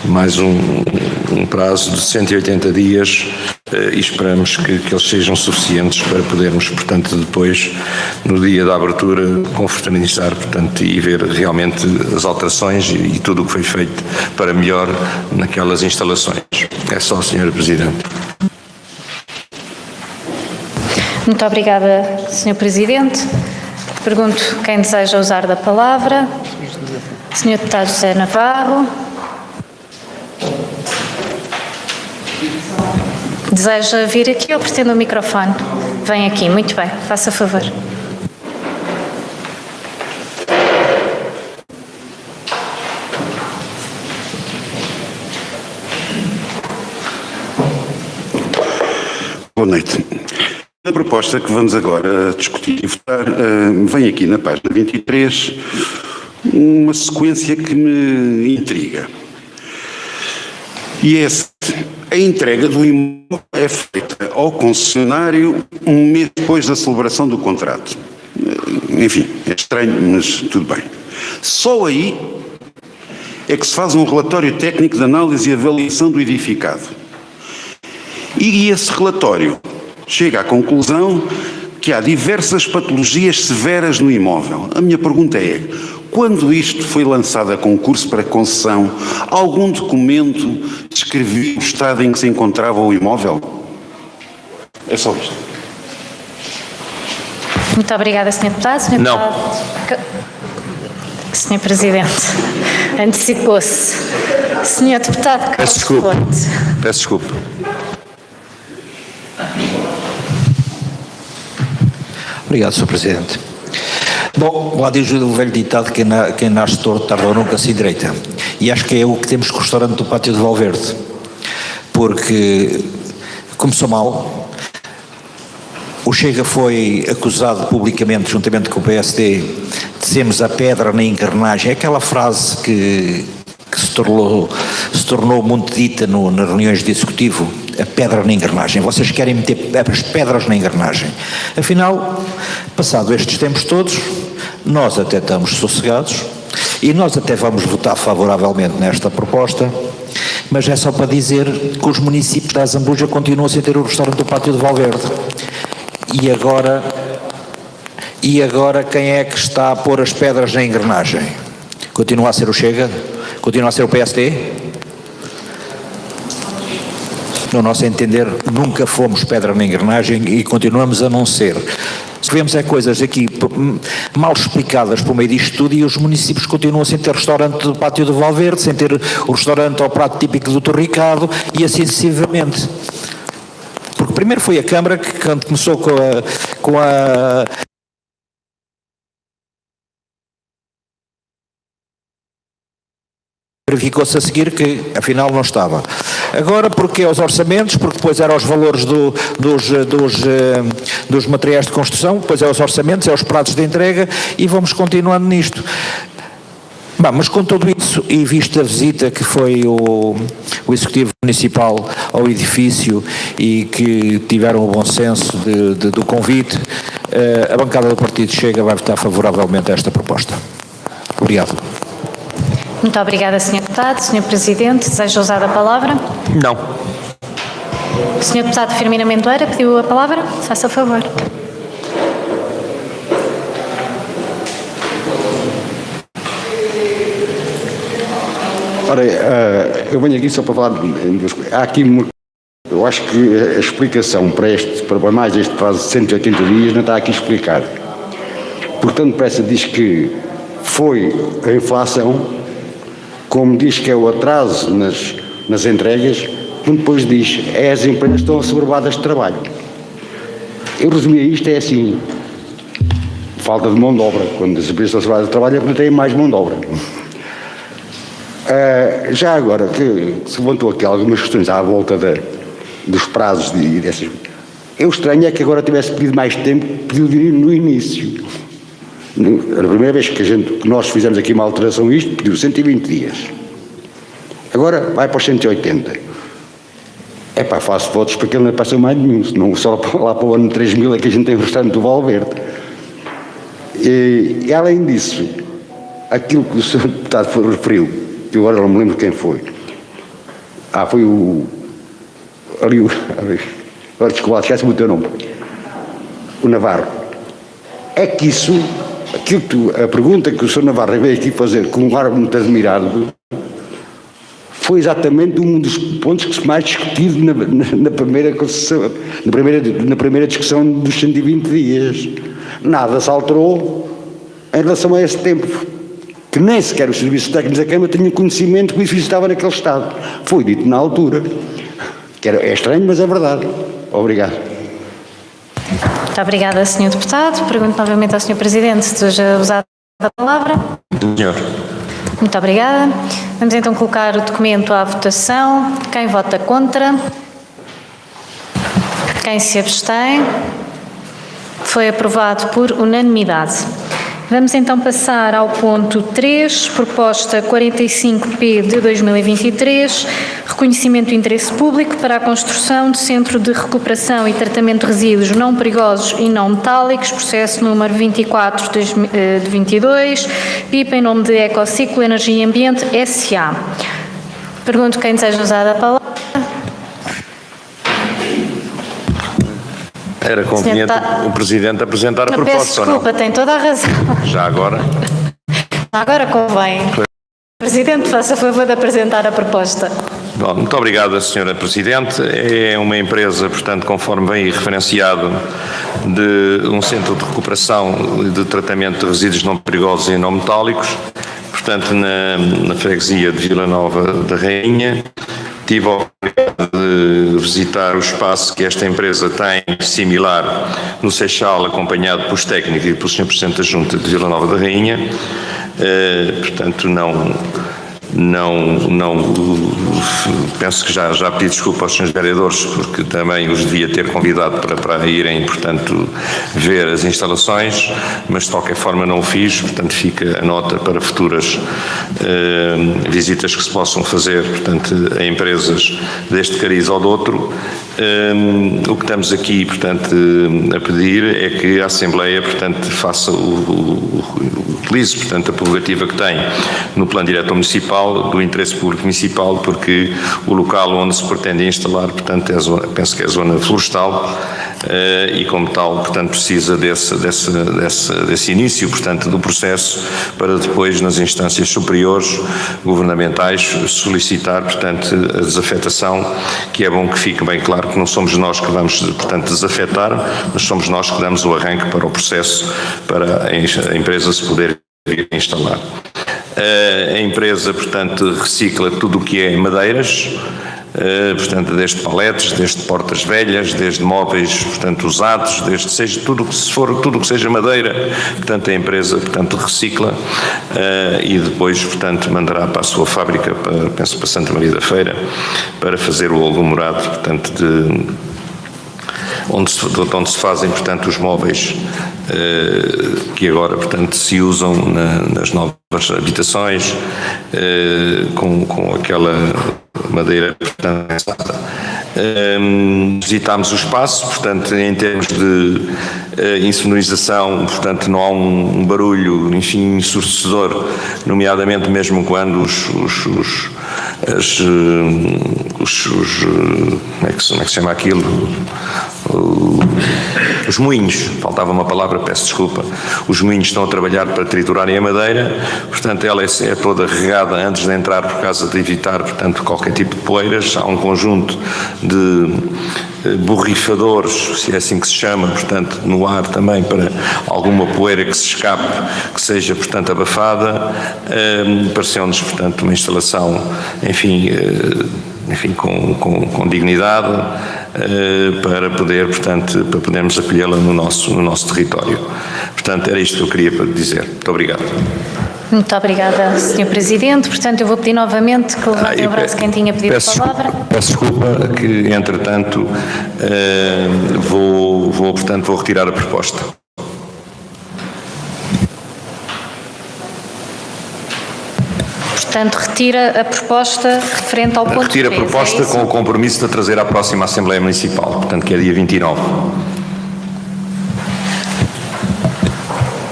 mais um prazo de 180 dias e esperamos que eles sejam suficientes para podermos, portanto, depois, no dia da abertura, confraternizar, portanto, e ver realmente as alterações e tudo o que foi feito para melhor naquelas instalações. É só, Sra. Presidente. Muito obrigada, Sr. Presidente. Pergunto quem deseja usar da palavra. Sr. Deputado José Navarro. Deseja vir aqui ou pretende o microfone? Vem aqui, muito bem, faça favor. Boa noite. A proposta que vamos agora discutir e votar vem aqui na página 23 uma sequência que me intriga. E é a entrega do imóvel é feita ao concessionário um mês depois da celebração do contrato. Enfim, é estranho, mas tudo bem. Só aí é que se faz um relatório técnico de análise e avaliação do edificado. E esse relatório chega à conclusão que há diversas patologias severas no imóvel. A minha pergunta é, quando isto foi lançado a concurso para concessão, algum documento descrevia o estado em que se encontrava o imóvel? É só isto. Muito obrigada, Sr. Deputado. Sr. Não. Deputado... Sr. Presidente, antecipou-se. Sr. Deputado... Peço desculpa. Peço desculpa. Obrigado, Sr. Presidente. Bom, lá diz o velho ditado que quem nasce torto tarde ou nunca se endireita. E acho que é o que temos com o restaurante do Pátio de Valverde. Porque começou mal. O Chega foi acusado publicamente, juntamente com o PSD, de sermos a pedra na engrenagem. É aquela frase que se tornou muito dita nas reuniões de executivo, a pedra na engrenagem. Vocês querem meter as pedras na engrenagem. Afinal, passado estes tempos todos, nós até estamos sossegados e nós até vamos votar favoravelmente nesta proposta, mas é só para dizer que os municípios da Zambuja continuam sem ter o restaurante do Pátio de Valverde. E agora quem é que está a pôr as pedras na engrenagem? Continua a ser o Chega? Continua a ser o PSD? No nosso entender, nunca fomos pedra na engrenagem e continuamos a não ser. Se vemos coisas aqui mal explicadas por meio disto tudo e os municípios continuam sem ter restaurante do Pátio de Valverde, sem ter o restaurante ao prato típico do Torricado e assim sucessivamente. Porque primeiro foi a Câmara que, quando começou com a verificou-se a seguir que afinal não estava. Agora porque é os orçamentos, porque depois eram os valores dos materiais de construção, depois é os orçamentos, é os prazos de entrega e vamos continuando nisto. Bom, mas com tudo isso e visto a visita que foi o Executivo Municipal ao edifício e que tiveram o bom senso do convite, a bancada do Partido Chega vai votar favoravelmente a esta proposta. Obrigado. Muito obrigada, Sr. Deputado. Sr. Presidente, deseja usar a palavra? Não. Sr. Deputado Firmino Amendoeira pediu a palavra? Faça favor. Ora, eu venho aqui só para falar de duas coisas. Há aqui eu acho que a explicação para mais este prazo de 180 dias não está aqui explicado. Portanto, pressa diz que foi a inflação, como diz que é o atraso nas entregas, quando depois diz as empresas estão assoberbadas de trabalho. Eu resumia isto, é assim, falta de mão de obra. Quando as empresas estão assoberbadas de trabalho é porque não têm mais mão de obra. Já agora, que se levantou aqui algumas questões à volta dos prazos e dessas. Eu estranho é que agora tivesse pedido mais tempo, pediu de ir no início. A primeira vez que nós fizemos aqui uma alteração a isto, pediu 120 dias. Agora vai para os 180. Faço votos para que ele não passe mais nenhum, senão só lá para o ano 3000 é que a gente tem o restante do Valverde. E além disso, aquilo que o Sr. Deputado referiu, que agora não me lembro quem foi. Foi o... Agora desculpa, esquece-me o teu nome. O Navarro. É que isso, a pergunta que o Sr. Navarro veio aqui fazer com um ar muito admirado, foi exatamente um dos pontos que se mais discutido na primeira discussão dos 120 dias. Nada se alterou em relação a esse tempo, que nem sequer os serviços técnicos da Câmara tinham conhecimento que o edifício estava naquele estado. Foi dito na altura. É estranho, mas é verdade. Obrigado. Muito obrigada, Sr. Deputado. Pergunto novamente ao Sr. Presidente se deseja usar a palavra. Senhor. Muito obrigada. Vamos então colocar o documento à votação. Quem vota contra? Quem se abstém? Foi aprovado por unanimidade. Vamos então passar ao ponto 3, proposta 45P de 2023, reconhecimento de interesse público para a construção do Centro de Recuperação e Tratamento de Resíduos Não Perigosos e Não Metálicos, processo número 24 de 22, PIP em nome de Ecociclo Energia e Ambiente S.A. Pergunto quem deseja usar a palavra. Era conveniente o Presidente apresentar a proposta, peço desculpa, tem toda a razão. Já agora? Agora convém. Presidente, faça favor de apresentar a proposta. Bom, muito obrigado, Sra. Presidente. É uma empresa, portanto, conforme vem referenciado, de um centro de recuperação e de tratamento de resíduos não perigosos e não metálicos, portanto, na freguesia de Vila Nova da Rainha. Tive a oportunidade de visitar o espaço que esta empresa tem, similar, no Seixal, acompanhado pelos técnicos e pelo Sr. Presidente da Junta de Vila Nova da Rainha. Portanto, penso que já pedi desculpa aos senhores vereadores, porque também os devia ter convidado para irem, portanto, ver as instalações, mas de qualquer forma não o fiz, portanto fica a nota para futuras visitas que se possam fazer, portanto, a empresas deste cariz ou de outro. O que estamos aqui, portanto, a pedir é que a Assembleia, portanto, faça utilize, portanto, a prerrogativa que tem no Plano Diretor Municipal, do interesse público municipal, porque o local onde se pretende instalar, portanto, penso que é a zona florestal, e como tal, portanto, precisa desse início, portanto, do processo, para depois, nas instâncias superiores governamentais, solicitar, portanto, a desafetação, que é bom que fique bem claro que não somos nós que vamos, portanto, desafetar, mas somos nós que damos o arranque para o processo, para a empresa se poder vir a instalar. A empresa, portanto, recicla tudo o que é madeiras, portanto, desde paletes, desde portas velhas, desde móveis, portanto, usados, desde tudo o que seja madeira, portanto, a empresa, portanto, recicla, e depois, portanto, mandará para a sua fábrica, penso para Santa Maria da Feira, para fazer o aglomerado, portanto, onde se fazem, portanto, os móveis que agora, portanto, se usam nas novas habitações, com aquela madeira, portanto, visitámos o espaço, portanto, em termos de insonorização, portanto, não há um barulho, enfim, ensurdecedor, nomeadamente mesmo quando como é que se chama aquilo? Os moinhos, faltava uma palavra, peço desculpa. Os moinhos estão a trabalhar para triturarem a madeira, portanto, ela é toda regada antes de entrar, por causa de evitar, portanto, qualquer tipo de poeiras. Há um conjunto de borrifadores, se é assim que se chama, portanto, no ar também, para alguma poeira que se escape, que seja, portanto, abafada. Pareceu-nos, portanto, uma instalação, enfim, com dignidade, para podermos acolhê-la no nosso território. Portanto, era isto que eu queria dizer. Muito obrigado. Muito obrigada, Sr. Presidente. Portanto, eu vou pedir novamente que levantem o braço quem tinha pedido a palavra. Peço desculpa que, entretanto, vou retirar a proposta. Portanto, retira a proposta referente ao ponto 3. Retira a proposta com o compromisso de a trazer à próxima Assembleia Municipal, portanto, que é dia 29.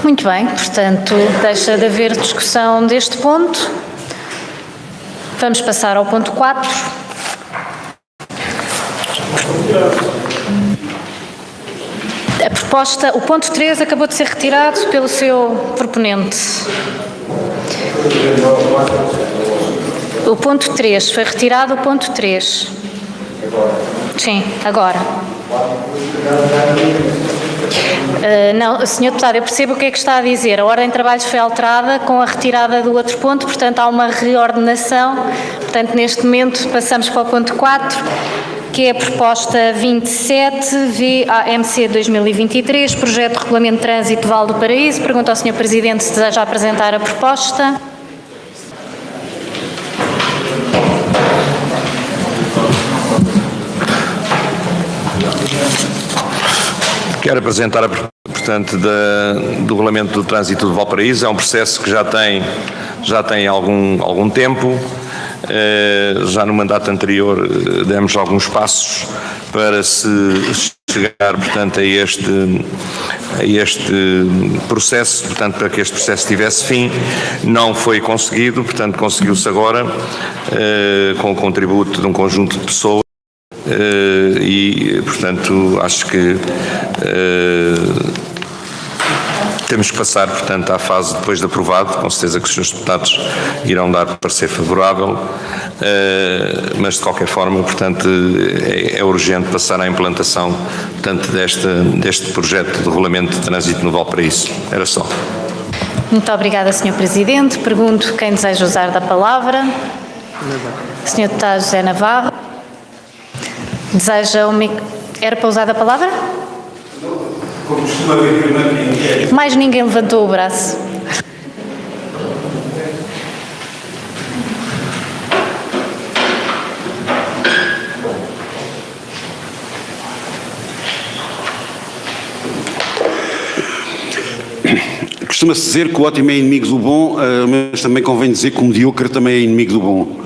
Muito bem, portanto, deixa de haver discussão deste ponto. Vamos passar ao ponto 4. A proposta, o ponto 3 acabou de ser retirado pelo seu proponente. O ponto 3, foi retirado o ponto 3. Sim, agora. Não, Sr. Deputado, eu percebo o que é que está a dizer. A ordem de trabalhos foi alterada com a retirada do outro ponto, portanto há uma reordenação. Portanto, neste momento passamos para o ponto 4, que é a proposta 27 VAMC 2023, projeto de regulamento de trânsito Val do Paraíso. Pergunto ao Sr. Presidente se deseja apresentar a proposta. Quero apresentar, portanto, do regulamento do trânsito de Valparaíso. É um processo que já tem algum tempo. Já no mandato anterior demos alguns passos para se chegar, portanto, a este processo, portanto, para que este processo tivesse fim. Não foi conseguido, portanto, conseguiu-se agora com o contributo de um conjunto de pessoas. E, portanto, acho que temos que passar, portanto, à fase depois de aprovado. Com certeza que os senhores deputados irão dar parecer favorável, mas de qualquer forma, portanto, é urgente passar à implantação, portanto, deste projeto de regulamento de trânsito no Valparaíso. Era só. Muito obrigada, Sr. Presidente. Pergunto quem deseja usar da palavra. Sr. Deputado José Navarro. Deseja Era para usar da palavra? Como costuma ver primeiro. Mais ninguém levantou o braço. Costuma-se dizer que o ótimo é inimigo do bom, mas também convém dizer que o medíocre também é inimigo do bom.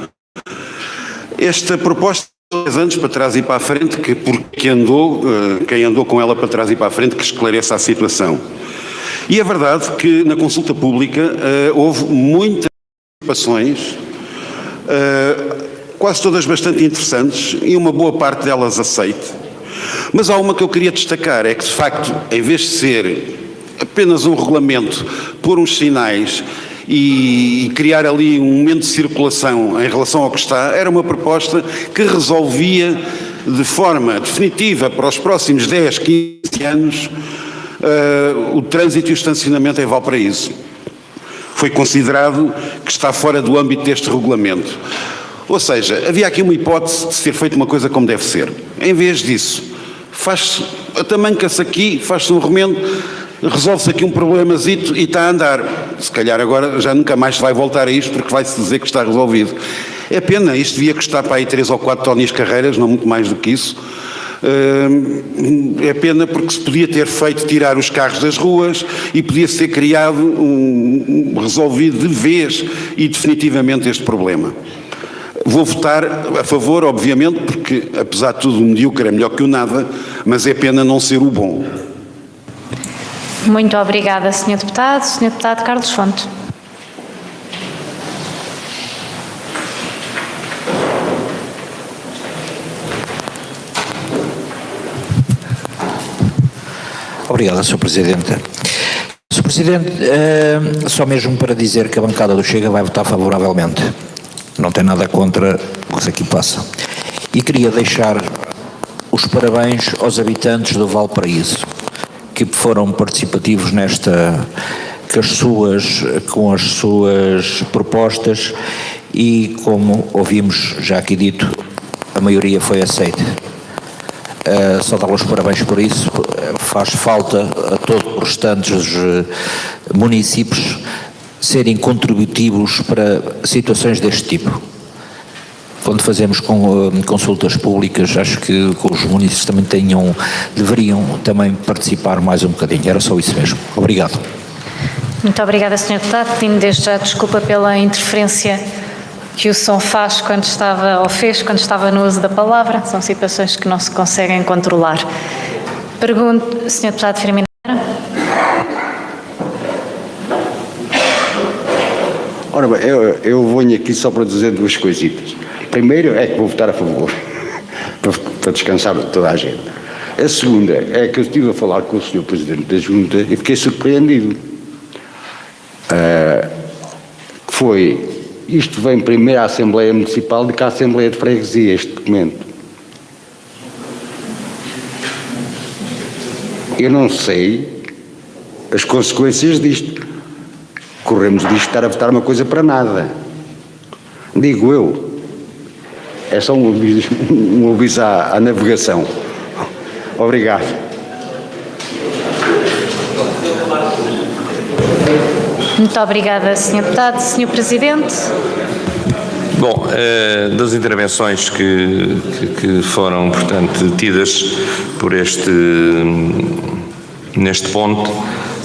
Esta proposta 10 anos para trás e para a frente, quem andou com ela para trás e para a frente, que esclareça a situação. E é verdade que na consulta pública houve muitas participações, quase todas bastante interessantes, e uma boa parte delas aceite. Mas há uma que eu queria destacar, é que de facto, em vez de ser apenas um regulamento, pôr uns sinais e criar ali um momento de circulação em relação ao que está, era uma proposta que resolvia de forma definitiva para os próximos 10, 15 anos o trânsito e o estacionamento em Valparaíso. Foi considerado que está fora do âmbito deste regulamento. Ou seja, havia aqui uma hipótese de ser feita uma coisa como deve ser. Em vez disso, faz-se a tamanca-se aqui, faz-se um remendo, resolve-se aqui um problemazito e está a andar. Se calhar agora já nunca mais se vai voltar a isto porque vai-se dizer que está resolvido. É pena, isto devia custar para aí 3 ou 4 Tónias Carreiras, não muito mais do que isso. É pena porque se podia ter feito tirar os carros das ruas e podia ser criado, resolvido de vez e definitivamente este problema. Vou votar a favor, obviamente, porque apesar de tudo o medíocre é melhor que o nada, mas é pena não ser o bom. Muito obrigada, Sr. Deputado. Sr. Deputado Carlos Fonte. Obrigado, Sr. Presidente. Sr. Presidente, só mesmo para dizer que a bancada do Chega vai votar favoravelmente. Não tem nada contra o que aqui passa. E queria deixar os parabéns aos habitantes do Valparaíso, que foram participativos com as suas propostas e, como ouvimos já aqui dito, a maioria foi aceita. Só dar os parabéns por isso. Faz falta a todos os restantes municípios serem contributivos para situações deste tipo. Quando fazemos consultas públicas, acho que os municípios também deveriam também participar mais um bocadinho. Era só isso mesmo. Obrigado. Muito obrigada, Sr. Deputado. Pedindo desde já desculpa pela interferência que o som faz quando estava, ou fez quando estava no uso da palavra. São situações que não se conseguem controlar. Pergunto, Sr. Deputado Firmino. Ora bem, eu venho aqui só para dizer duas coisitas. Primeiro é que vou votar a favor, para descansar toda a gente. A segunda é que eu estive a falar com o Sr. Presidente da Junta e fiquei surpreendido. Isto vem primeiro à Assembleia Municipal do que à Assembleia de Freguesia, este documento. Eu não sei as consequências disto. Corremos disto estar a votar uma coisa para nada. Digo eu. É só um aviso à navegação. Obrigado. Muito obrigada, Sr. Deputado. Sr. Presidente. Bom, das intervenções que foram, portanto, tidas por neste ponto,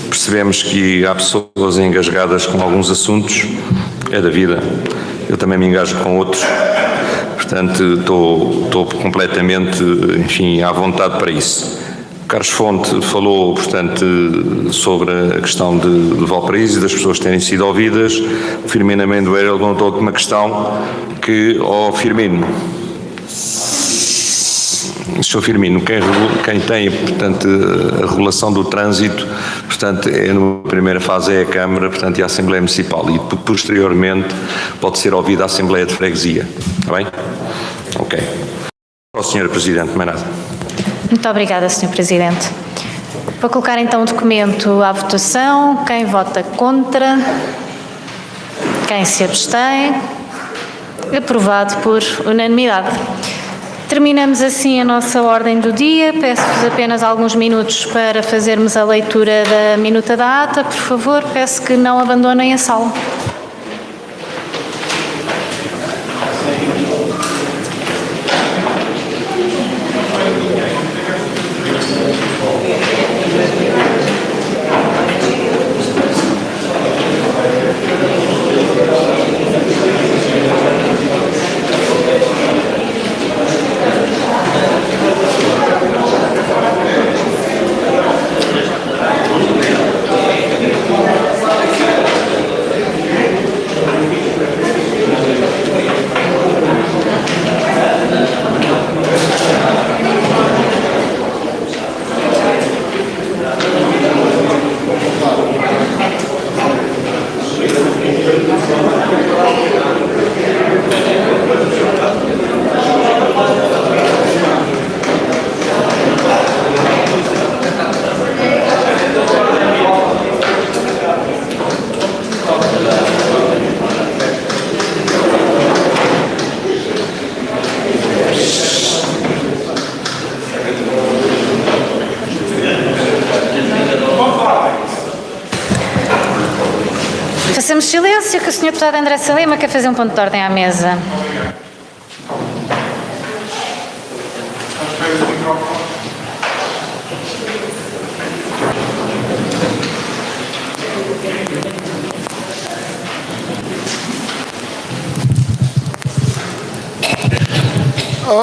percebemos que há pessoas engasgadas com alguns assuntos, é da vida, eu também me engajo com outros, portanto estou completamente, enfim, à vontade para isso. Carlos Fonte falou, portanto, sobre a questão de Valparaíso e das pessoas terem sido ouvidas. O Firmino Amendoeira levantou aqui uma questão que, Firmino, Sr. Firmino, quem tem, portanto, a regulação do trânsito, portanto, na primeira fase é a Câmara, portanto, e a Assembleia Municipal, e posteriormente pode ser ouvida a Assembleia de Freguesia. Está bem? Ok. Para o Sr. Presidente, mais nada. Muito obrigada, Sr. Presidente. Vou colocar então o documento à votação. Quem vota contra? Quem se abstém? Aprovado por unanimidade. Terminamos assim a nossa ordem do dia. Peço-vos apenas alguns minutos para fazermos a leitura da minuta da ata. Por favor, peço que não abandonem a sala. Façamos silêncio, que o Sr. Deputado André Salema quer fazer um ponto de ordem à mesa.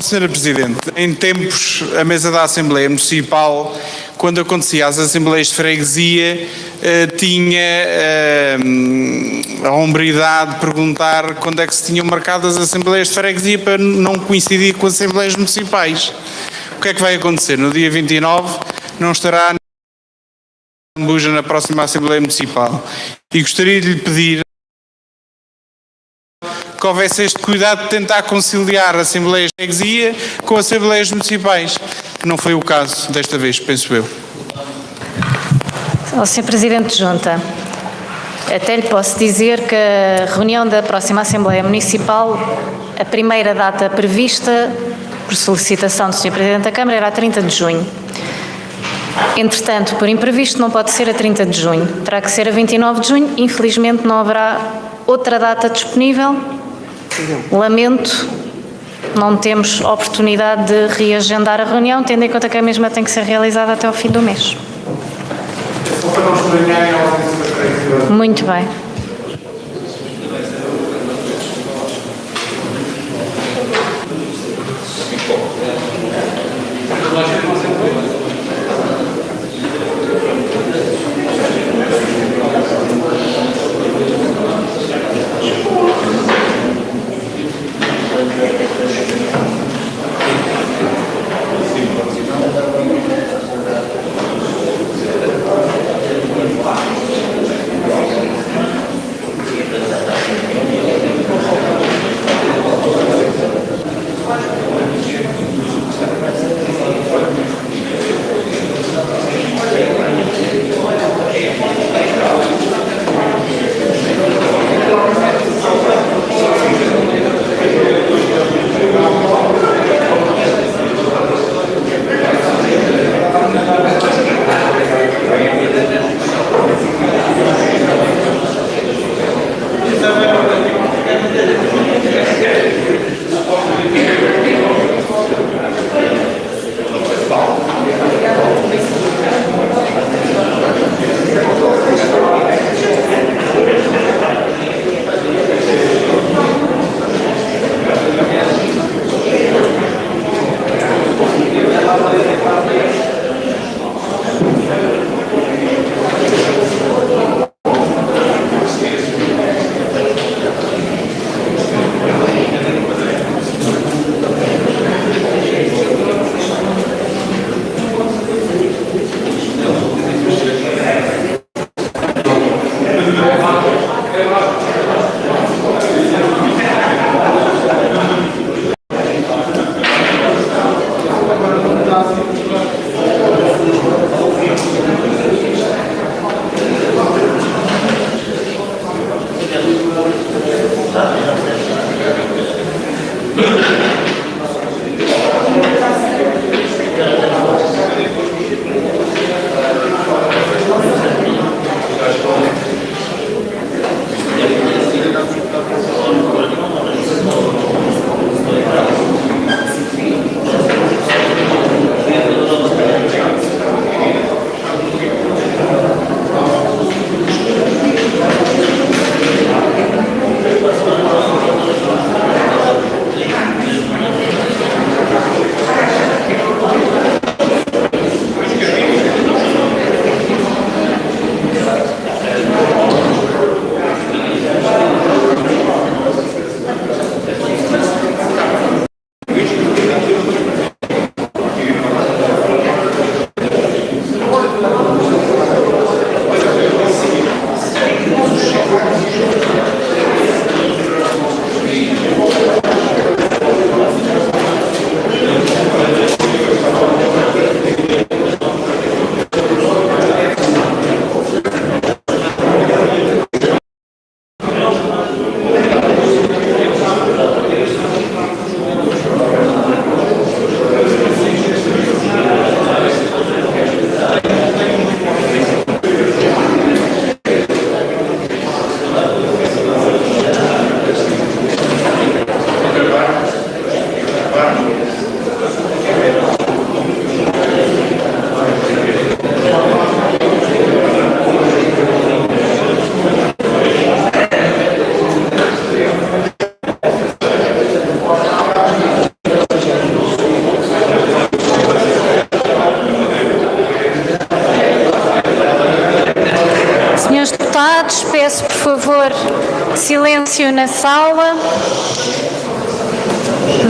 Sra. Presidente, em tempos, a mesa da Assembleia Municipal, quando acontecia às Assembleias de Freguesia, tinha a hombridade de perguntar quando é que se tinham marcado as Assembleias de Freguesia para não coincidir com as Assembleias Municipais. O que é que vai acontecer? No dia 29 não estará Zambuja na próxima Assembleia Municipal. E gostaria de lhe pedir que houvesse este cuidado de tentar conciliar a Assembleias de Freguesia com as Assembleias Municipais, que não foi o caso desta vez, penso eu. Sr. Presidente de Junta, até lhe posso dizer que a reunião da próxima Assembleia Municipal, a primeira data prevista por solicitação do Sr. Presidente da Câmara era a 30 de junho. Entretanto, por imprevisto, não pode ser a 30 de junho. Terá que ser a 29 de junho. Infelizmente, não haverá outra data disponível. Lamento, não temos oportunidade de reagendar a reunião, tendo em conta que a mesma tem que ser realizada até ao fim do mês. Muito bem. Peço, por favor, silêncio na sala.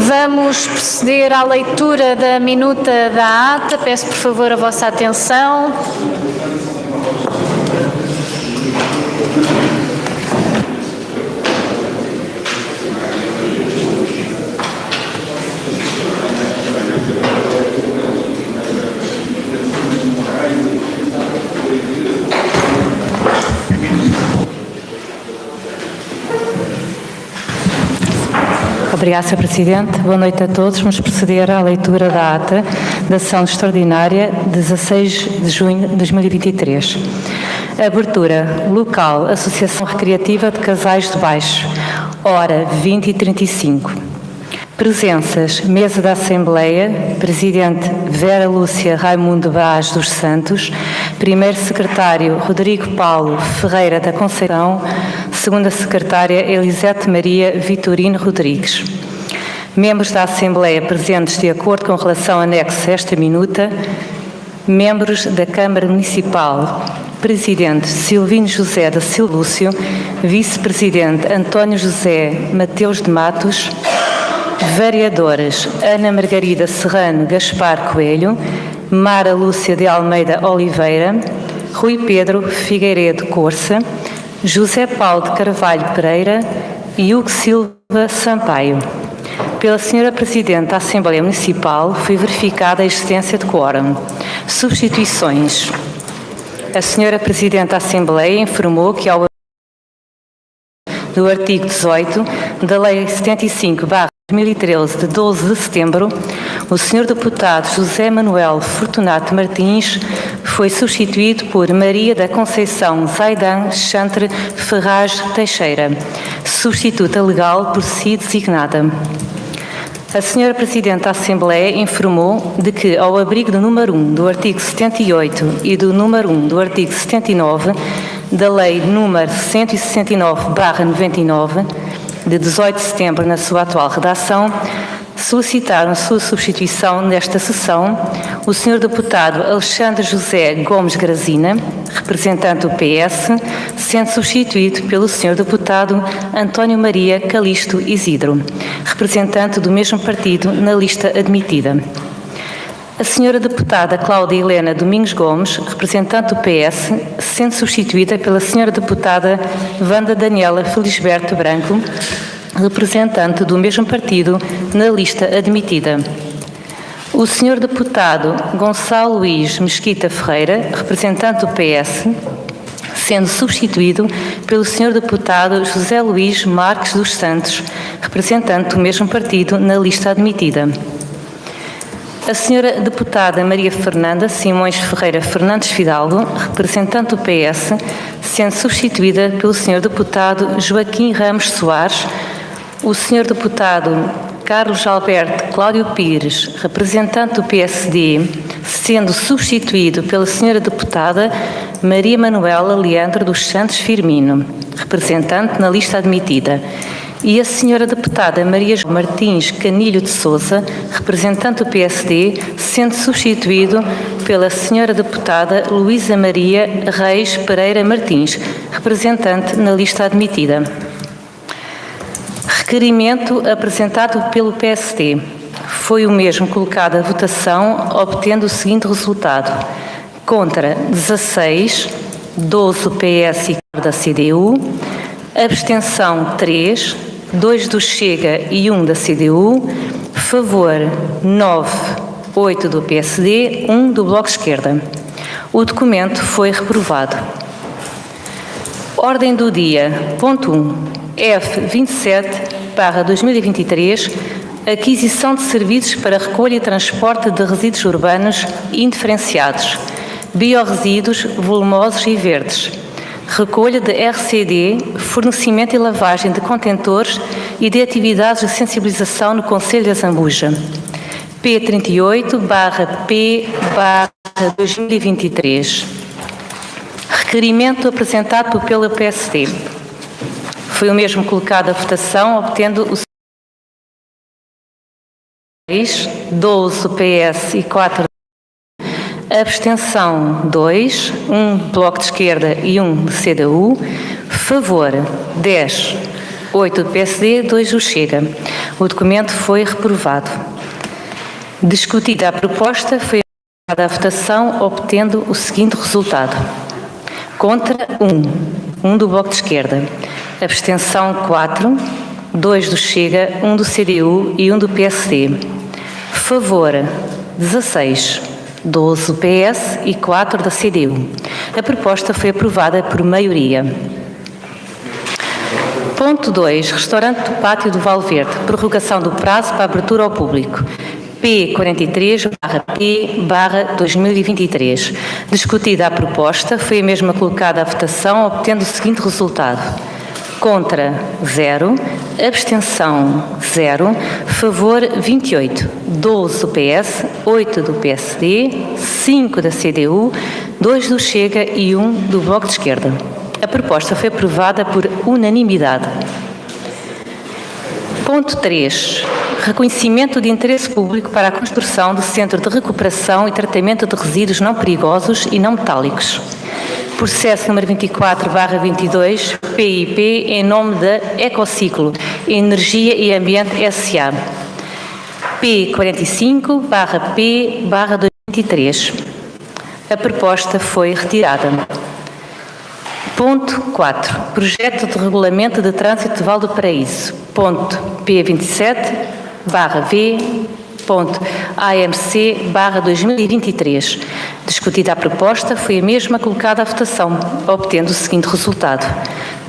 Vamos proceder à leitura da minuta da ata. Peço, por favor, a vossa atenção. Obrigada, Sr. Presidente. Boa noite a todos. Vamos proceder à leitura da ata da sessão extraordinária de 16 de junho de 2023. Abertura. Local. Associação Recreativa de Casais de Baixo. Hora 20h35. Presenças. Mesa da Assembleia. Presidente Vera Lúcia Raimundo Braz dos Santos. Primeiro Secretário Rodrigo Paulo Ferreira da Conceição. Segunda Secretária Elisete Maria Vitorino Rodrigues. Membros da Assembleia presentes de acordo com relação anexa a esta minuta. Membros da Câmara Municipal. Presidente Silvino José da Silva Lúcio. Vice-Presidente António José Mateus de Matos. Vereadoras Ana Margarida Serrano Gaspar Coelho. Mara Lúcia de Almeida Oliveira. Rui Pedro Figueiredo Corça. José Paulo de Carvalho Pereira e Hugo Silva Sampaio. Pela Sra. Presidente da Assembleia Municipal, foi verificada a existência de quórum. Substituições. A Sra. Presidente da Assembleia informou que, ao do artigo 18 da Lei 75/2013, de 12 de setembro, o Sr. Deputado José Manuel Fortunato Martins foi substituído por Maria da Conceição Zaidan Chantre Ferraz Teixeira, substituta legal por si designada. A Sra. Presidente da Assembleia informou de que, ao abrigo do número 1 do artigo 78 e do número 1 do artigo 79 da Lei número 169/99, de 18 de setembro, na sua atual redação, solicitaram a sua substituição nesta sessão o Sr. Deputado Alexandre José Gomes Grazina, representante do PS, sendo substituído pelo Sr. Deputado António Maria Calixto Isidro, representante do mesmo partido na lista admitida. A Sra. Deputada Cláudia Helena Domingos Gomes, representante do PS, sendo substituída pela Sra. Deputada Wanda Daniela Felisberto Branco, representante do mesmo partido na lista admitida. O Sr. Deputado Gonçalo Luís Mesquita Ferreira, representante do PS, sendo substituído pelo Sr. Deputado José Luís Marques dos Santos, representante do mesmo partido, na lista admitida. A Sra. Deputada Maria Fernanda Simões Ferreira Fernandes Fidalgo, representante do PS, sendo substituída pelo Sr. Deputado Joaquim Ramos Soares, o Sr. Deputado Carlos Alberto Cláudio Pires, representante do PSD, sendo substituído pela Sra. Deputada Maria Manuela Leandro dos Santos Firmino, representante na lista admitida, e a Sra. Deputada Maria Martins Canilho de Sousa, representante do PSD, sendo substituído pela Sra. Deputada Luísa Maria Reis Pereira Martins, representante na lista admitida. Requerimento apresentado pelo PSD. Foi o mesmo colocado à votação, obtendo o seguinte resultado: contra 16, 12 do PS e 4 da CDU, abstenção 3, 2 do Chega e 1 da CDU, favor 9, 8 do PSD, 1 do Bloco de Esquerda. O documento foi reprovado. Ordem do dia. Ponto 1. F27/2023, aquisição de serviços para recolha e transporte de resíduos urbanos indiferenciados, biorresíduos volumosos e verdes, recolha de RCD, fornecimento e lavagem de contentores e de atividades de sensibilização no Concelho de Azambuja. P38/P/2023. Requerimento apresentado pelo PSD. Foi o mesmo colocado à votação, obtendo o 6, 12 do PS e 4 abstenção 2, 1 do Bloco de Esquerda e 1 do CDU, favor 10, 8 do PSD, 2 do Chega. O documento foi reprovado. Discutida a proposta, foi colocada à votação, obtendo o seguinte resultado: contra 1 do Bloco de Esquerda, abstenção 4, 2 do Chega, 1 do CDU e 1 do PSD. Favor 16, 12 do PS e 4 da CDU. A proposta foi aprovada por maioria. Ponto 2. Restaurante do Pátio do Valverde. Prorrogação do prazo para abertura ao público. P43/P/2023. Discutida a proposta, foi a mesma colocada à votação, obtendo o seguinte resultado: contra 0, abstenção 0, favor 28, 12 do PS, 8 do PSD, 5 da CDU, 2 do Chega e 1 do Bloco de Esquerda. A proposta foi aprovada por unanimidade. Ponto 3. Reconhecimento de interesse público para a construção do Centro de Recuperação e Tratamento de Resíduos Não Perigosos e Não Metálicos. Processo número 24/22, PIP, em nome da Ecociclo, Energia e Ambiente S.A. P45/P/2023. A proposta foi retirada. Ponto 4. Projeto de Regulamento de Trânsito de Val do Paraíso. Ponto P27/V.AMC/2023. Discutida a proposta, foi a mesma colocada à votação, obtendo o seguinte resultado: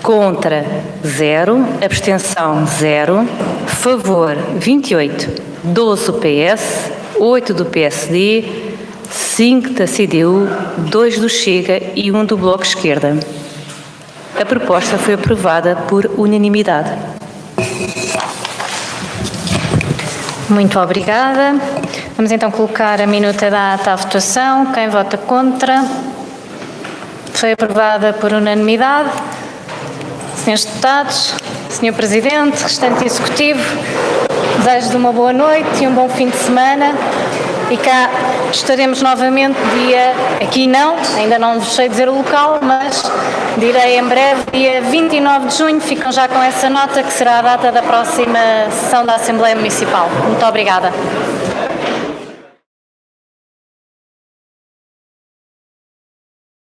contra 0, abstenção 0, favor 28, 12 do PS, 8 do PSD, 5 da CDU, 2 do Chega e 1 do Bloco de Esquerda. A proposta foi aprovada por unanimidade. Muito obrigada. Vamos então colocar a minuta da ata à votação. Quem vota contra? Foi aprovada por unanimidade. Senhores deputados, Senhor Presidente, restante Executivo, desejo-lhe uma boa noite e um bom fim de semana. E cá estaremos novamente aqui não, ainda não vos sei dizer o local, mas direi em breve, dia 29 de junho, ficam já com essa nota, que será a data da próxima sessão da Assembleia Municipal. Muito obrigada.